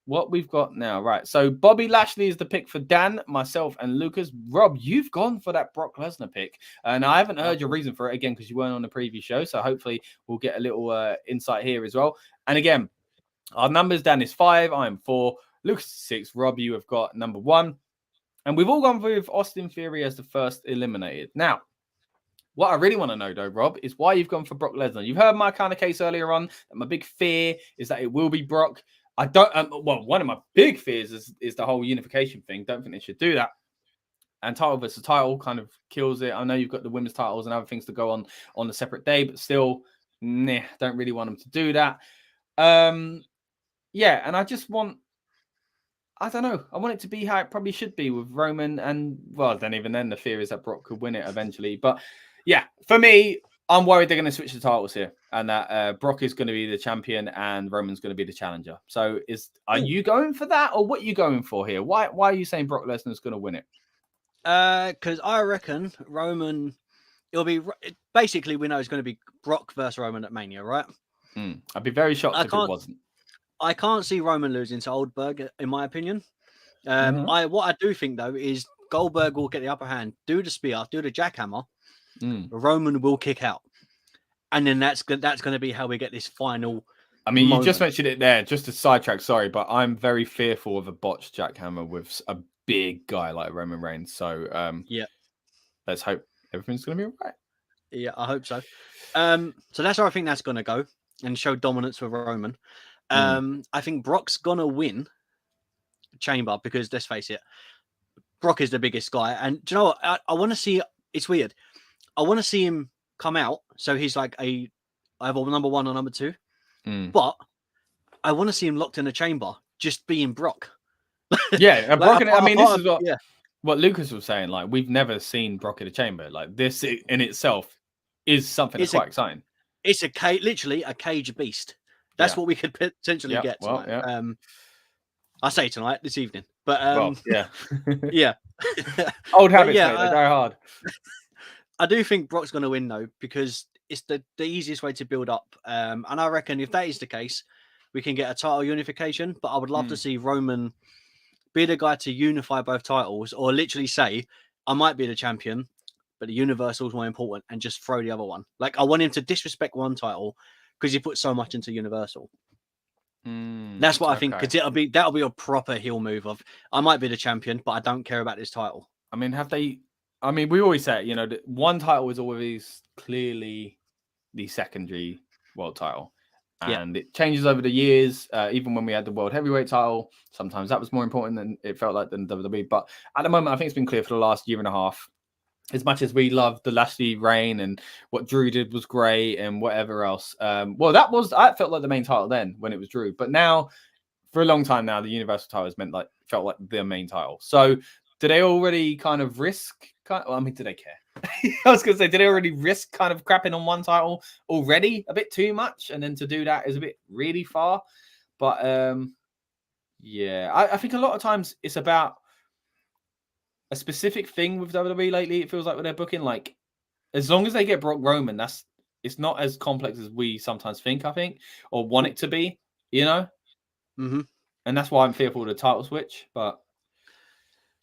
What we've got now, right? So Bobby Lashley is the pick for Dan, myself, and Lucas. Rob, you've gone for that Brock Lesnar pick, and I haven't heard your reason for it again because you weren't on the previous show. So hopefully we'll get a little insight here as well. And again, our numbers: Dan is 5, I am 4, Lucas is 6, Rob, you have got number 1, and we've all gone with Austin Theory as the first eliminated. Now, What I really want to know, though, Rob, is why you've gone for Brock Lesnar. You've heard my kind of case earlier on. That my big fear is that it will be Brock. I don't. One of my big fears is the whole unification thing. Don't think they should do that. And title versus title kind of kills it. I know you've got the women's titles and other things to go on a separate day, but still, don't really want them to do that. Yeah, and I just want. I don't know. I want it to be how it probably should be with Roman, and well, then even then, the fear is that Brock could win it eventually. But yeah, for me, I'm worried they're going to switch the titles here, and that Brock is going to be the champion and Roman's going to be the challenger. So, are you going for that, or what are you going for here? Why are you saying Brock Lesnar is going to win it? Because I reckon Roman, it'll be basically we know it's going to be Brock versus Roman at Mania, right? I'd be very shocked if it wasn't. I can't see Roman losing to Goldberg, in my opinion. What I do think though is Goldberg will get the upper hand, do the spear, do the jackhammer. Roman will kick out, and then that's going to be how we get this final. I mean, you just mentioned it there. Just to sidetrack, sorry, but I'm very fearful of a botched jackhammer with a big guy like Roman Reigns. So let's hope everything's going to be all right. Yeah, I hope so. So that's how I think that's going to go and show dominance for Roman. I think Brock's going to win Chamber because let's face it, Brock is the biggest guy. And do you know what? I want to see, it's weird. I want to see him come out. So he's like either number 1 or number 2. But I want to see him locked in a chamber, just being Brock. Yeah, Brock. I mean, this is what Lucas was saying. Like, we've never seen Brock in a chamber. Like, this in itself is something that's quite exciting. It's literally a cage beast. That's what we could potentially get tonight. Well, I say tonight, this evening. But yeah. Old habits, mate, they die hard. I do think Brock's going to win though, because it's the easiest way to build up. And I reckon if that is the case, we can get a title unification. But I would love to see Roman be the guy to unify both titles, or literally say, I might be the champion, but the Universal is more important, and just throw the other one. Like, I want him to disrespect one title because he put so much into Universal. That's what I think, because that'll be a proper heel move of, I might be the champion, but I don't care about this title. I mean, we always say, one title is always clearly the secondary world title. And it changes over the years. Even when we had the world heavyweight title, sometimes that was more important than it felt like than WWE. But at the moment, I think it's been clear for the last year and a half. As much as we love the Lashley reign and what Drew did was great and whatever else. I felt like the main title then when it was Drew. But now, for a long time now, the Universal title has felt like the main title. So do they already kind of risk? Do they care? I was going to say, did they already risk kind of crapping on one title already a bit too much? And then to do that is a bit really far. But I think a lot of times it's about a specific thing with WWE lately. It feels like when they're booking, like, as long as they get Brock Roman, it's not as complex as we sometimes think, I think, or want it to be, And that's why I'm fearful of the title switch. But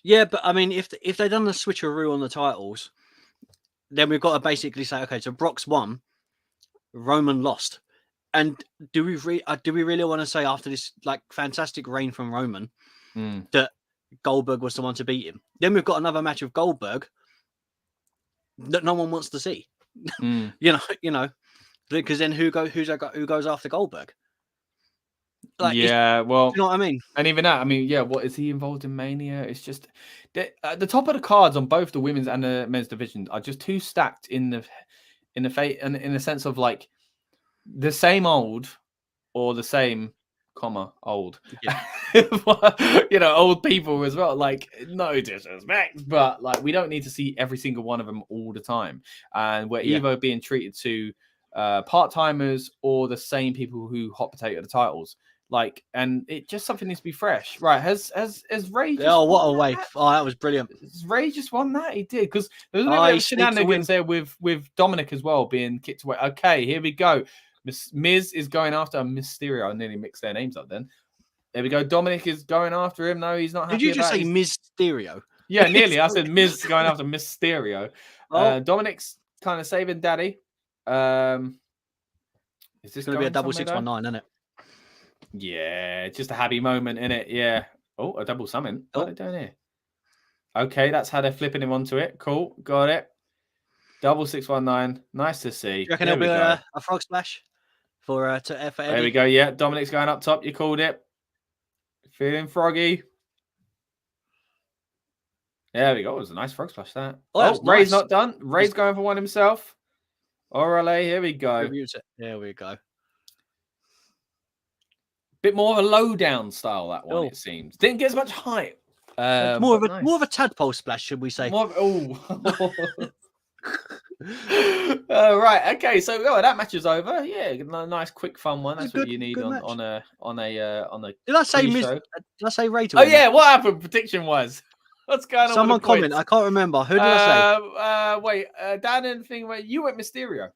yeah, but I mean, if they've done the switcheroo on the titles, then we've got to basically say, okay, so Brock's won, Roman lost, and do we really want to say after this like fantastic reign from Roman that Goldberg was the one to beat him? Then we've got another match with Goldberg that no one wants to see. Because then who goes after Goldberg? Like, well, you know what I mean? And even that, what is he involved in Mania? It's just the top of the cards on both the women's and the men's division are just too stacked in the sense of like the same old or the same old, old people as well. Like, no disrespect, but like we don't need to see every single one of them all the time, and we're either being treated to part-timers or the same people who hot potato the titles. Like, and it just something needs to be fresh, right? Has Ray? What a way! Oh, that was brilliant. Has Ray just won that? He did, because there's no shenanigans there with Dominic as well being kicked away. Okay, here we go. Miz is going after Mysterio. I nearly mixed their names up then. There we go. Dominic is going after him. No, he's not happy. Did you just say Mysterio? Yeah, nearly. I said Miz going after Mysterio. Dominic's kind of saving Daddy. Is this going to be a double 619, isn't it? Yeah, just a happy moment, innit? Yeah. Oh, a double summon. What are they doing here? Okay, that's how they're flipping him onto it. Cool, got it. 619. Nice to see. Do you reckon There it'll we be go. a frog splash for Eddie? There we go. Yeah, Dominic's going up top. You called it. Feeling froggy. There we go. It was a nice frog splash, that. Oh, Ray's nice. not done. Ray's going for one himself. Orale, here we go. There we go. Bit more of a low-down style, that one, it seems. Didn't get as much hype. More of a tadpole splash, should we say? Right. Okay. So that match is over. Yeah, nice, quick, fun one. That's what you need on a. Did I say Did I say Ray to win? Oh yeah, what happened? Prediction was. What's going on? Someone comment. I can't remember. Who did I say? Wait, Dan and thing where you went Mysterio.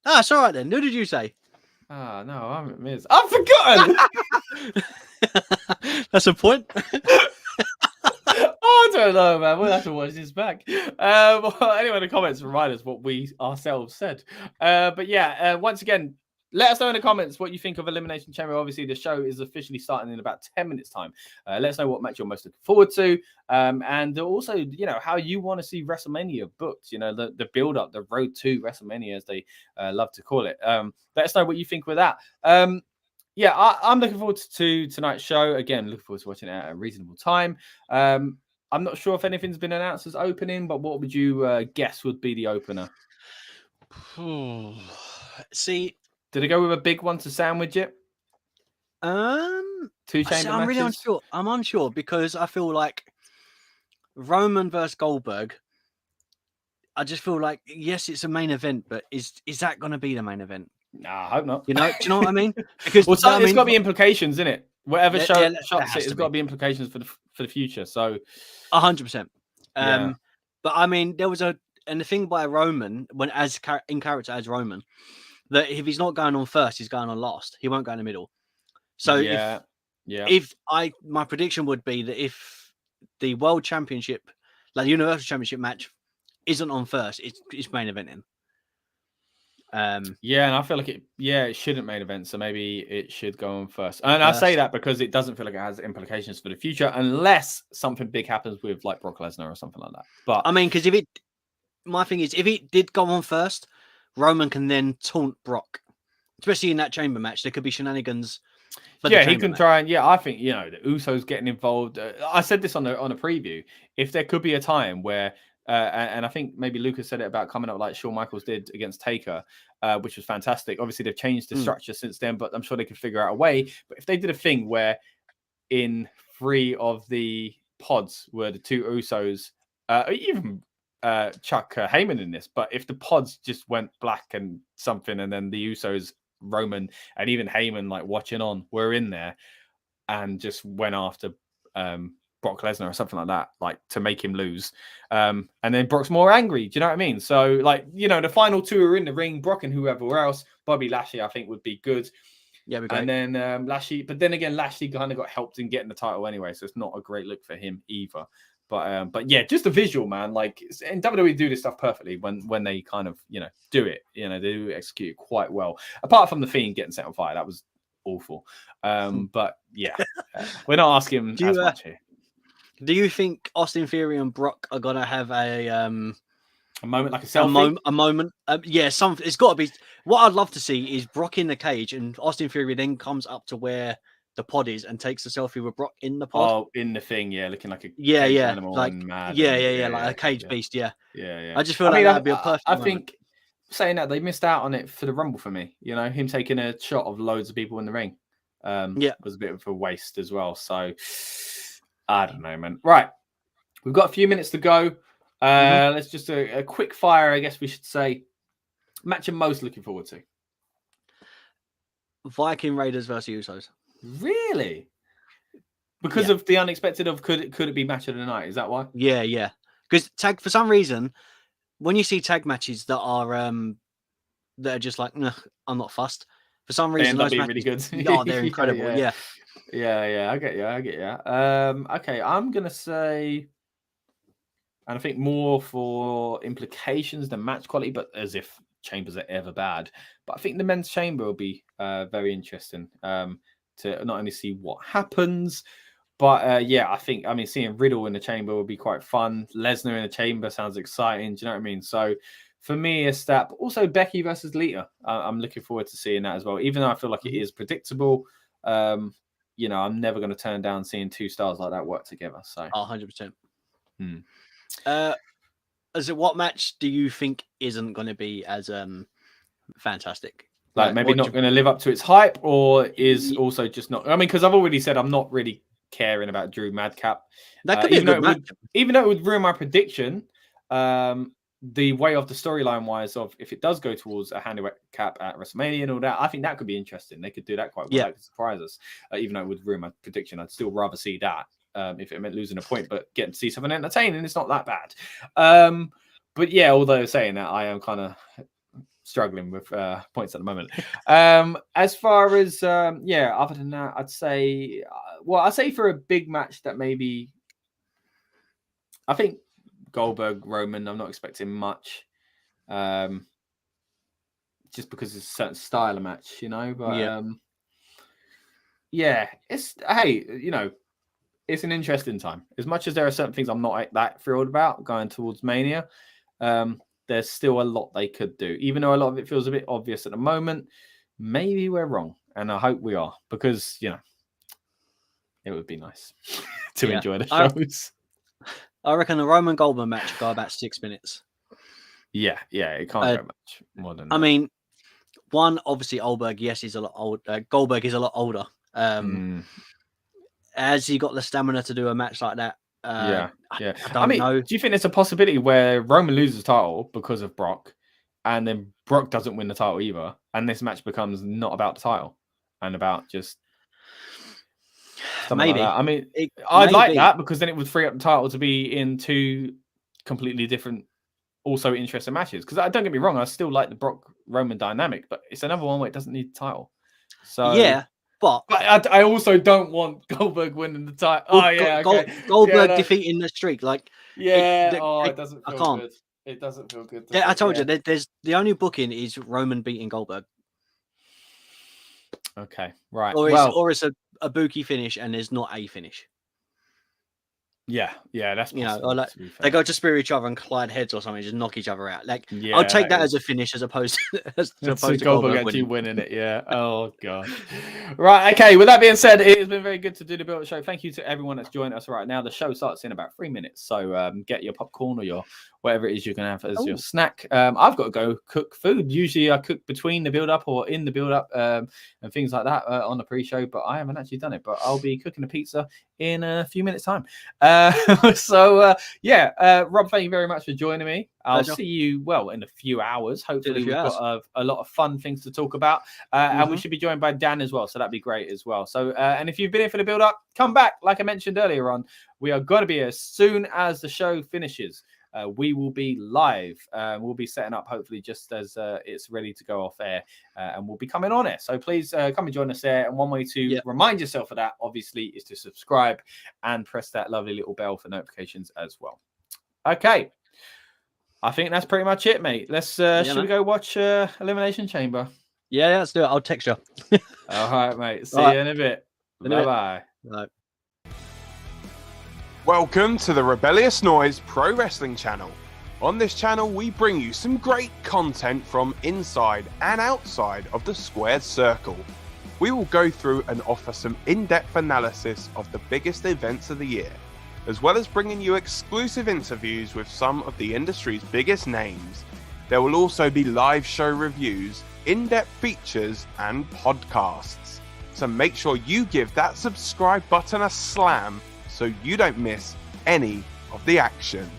Ah, it's all right then. Who did you say? Ah, no, I'm Miz. I've forgotten. That's a point. I don't know, man. We'll have to watch this back. Anyway, in the comments, remind us what we ourselves said. But yeah, once again, let us know in the comments what you think of Elimination Chamber. Obviously, the show is officially starting in about 10 minutes' time. Let us know what match you're most looking forward to. And also, you know, how you want to see WrestleMania booked. You know, the build-up, the road to WrestleMania, as they love to call it. Let us know what you think with that. Yeah, I'm looking forward to tonight's show. Again, looking forward to watching it at a reasonable time. I'm not sure if anything's been announced as opening, but what would you guess would be the opener? See, did it go with a big one to sandwich it? 2 chamber matches? I'm really unsure. I'm unsure because I feel like Roman versus Goldberg. I just feel like, yes, it's a main event, but is that going to be the main event? Nah, I hope not. You know, do you know what I mean? Because it's got to be implications, isn't it? Whatever shots it, it's got to be implications for the future. So, 100%. But I mean, there was and the thing by Roman when in character as Roman, that if he's not going on first, he's going on last. He won't go in the middle. So my prediction would be that if the World Championship, like the Universal Championship match, isn't on first, it's main eventing. And I feel like it shouldn't main event, so maybe it should go on first. And I say that because it doesn't feel like it has implications for the future, unless something big happens with like Brock Lesnar or something like that. But I mean, because my thing is, if it did go on first, Roman can then taunt Brock, especially in that chamber match. There could be shenanigans. Yeah, he can try and I think the Usos getting involved. I said this on a preview. If there could be a time where. And I think maybe Lucas said it about coming up like Shawn Michaels did against Taker, which was fantastic. Obviously, they've changed the structure since then, but I'm sure they could figure out a way. But if they did a thing where in 3 of the pods were the 2 Usos, even Chuck Heyman in this, but if the pods just went black and something, and then the Usos, Roman, and even Heyman like watching on were in there and just went after Brock Lesnar or something like that, like to make him lose. And then Brock's more angry. Do you know what I mean? So, like, the final 2 are in the ring, Brock and whoever else. Bobby Lashley, I think, would be good. Yeah, and then Lashley, but then again, Lashley kind of got helped in getting the title anyway, so it's not a great look for him either. But yeah, just a visual, man. Like, and WWE do this stuff perfectly when they kind of do it. They do execute it quite well. Apart from the Fiend getting set on fire, that was awful. But yeah, we're not asking as much here. Do you think Austin Theory and Brock are gonna have a moment, like a selfie? A moment? Yeah, something. It's got to be. What I'd love to see is Brock in the cage, and Austin Theory then comes up to where the pod is and takes a selfie with Brock in the pod. Oh, in the thing, looking like a animal, like mad like a cage beast. Yeah. I just feel that'd be a perfect. I think saying that they missed out on it for the Rumble for me. Him taking a shot of loads of people in the ring. Was a bit of a waste as well. So. I don't know, man. Right. We've got a few minutes to go. Let's just a quick fire, I guess we should say. Match I'm most looking forward to. Viking Raiders versus Usos. Really? Because of the unexpected of could it be match of the night? Is that why? Yeah. Because tag, for some reason, when you see tag matches that are just like, I'm not fussed. For some reason, those matches really good. They're incredible. Yeah. I get you. Okay, I'm gonna say, and I think more for implications than match quality, but as if chambers are ever bad. But I think the men's chamber will be very interesting to not only see what happens, but I think seeing Riddle in the chamber would be quite fun. Lesnar in the chamber sounds exciting. Do you know what I mean? So for me, it's that. But also, Becky versus Lita. I'm looking forward to seeing that as well. Even though I feel like it is predictable, I'm never going to turn down seeing two stars like that work together. So, 100%. What match do you think isn't going to be as fantastic? Like maybe not going to live up to its hype, or is also just not. I mean, because I've already said I'm not really caring about Drew Madcap. That could be a good match. Even though it would ruin my prediction, the way of the storyline wise of if it does go towards a handicap at WrestleMania and all that, I think that could be interesting. They could do that quite well. That could surprise us. Even though it would ruin my prediction, I'd still rather see that if it meant losing a point, but getting to see something entertaining, it's not that bad. But yeah, although saying that, I am kind of struggling with points at the moment. As far as other than that, I'd say for a big match that maybe I think Goldberg Roman, I'm not expecting much, just because it's a certain style of match, but it's it's an interesting time. As much as there are certain things I'm not that thrilled about going towards Mania, there's still a lot they could do. Even though a lot of it feels a bit obvious at the moment, maybe we're wrong. And I hope we are, because, it would be nice to enjoy the shows. I reckon the Roman Goldberg match will go about 6 minutes. Yeah, it can't go much more than that. I mean, one, obviously, Goldberg is a lot older. Goldberg is a lot older. Has he got the stamina to do a match like that? I don't know. Do you think there's a possibility where Roman loses the title because of Brock, and then Brock doesn't win the title either, and this match becomes not about the title and about just maybe? Like I mean, I'd like that, because then it would free up the title to be in two completely different, also interesting matches. Because don't get me wrong, I still like the Brock Roman dynamic, but it's another one where it doesn't need the title. So yeah. But I also don't want Goldberg winning the title. Goldberg defeating the streak. Like, it doesn't feel good. It doesn't feel good. I told you, there's the only booking is Roman beating Goldberg. Okay, right. Or it's a Buki finish and there's not a finish. Yeah, that's possible, like they go to spear each other and collide heads or something, just knock each other out. Like, I'll take that as a finish as opposed to Goldberg actually winning it. Yeah. Oh god. Right. Okay. With that being said, it has been very good to do the build-up show. Thank you to everyone that's joined us right now. The show starts in about 3 minutes, so get your popcorn or your whatever it is you can have as your snack. I've got to go cook food. Usually I cook between the build-up or in the build-up and things like that on the pre-show, but I haven't actually done it. But I'll be cooking a pizza in a few minutes' time. Rob, thank you very much for joining me. I'll see you, in a few hours. Hopefully we've got a lot of fun things to talk about. And we should be joined by Dan as well, so that'd be great as well. So, and if you've been here for the build-up, come back. Like I mentioned earlier on, we are going to be as soon as the show finishes. We will be live. We'll be setting up hopefully just as it's ready to go off air, and we'll be coming on it. So please come and join us there. And one way to remind yourself of that, obviously, is to subscribe and press that lovely little bell for notifications as well. Okay, I think that's pretty much it, mate. Let's should we go watch Elimination Chamber? Yeah, let's do it. I'll text you. All right, mate. See you in a bit. Bye-bye. Bye. Welcome to the Rebellious Noise Pro Wrestling channel. On this channel, we bring you some great content from inside and outside of the squared circle. We will go through and offer some in-depth analysis of the biggest events of the year, as well as bringing you exclusive interviews with some of the industry's biggest names. There will also be live show reviews, in-depth features, and podcasts. So make sure you give that subscribe button a slam so you don't miss any of the action.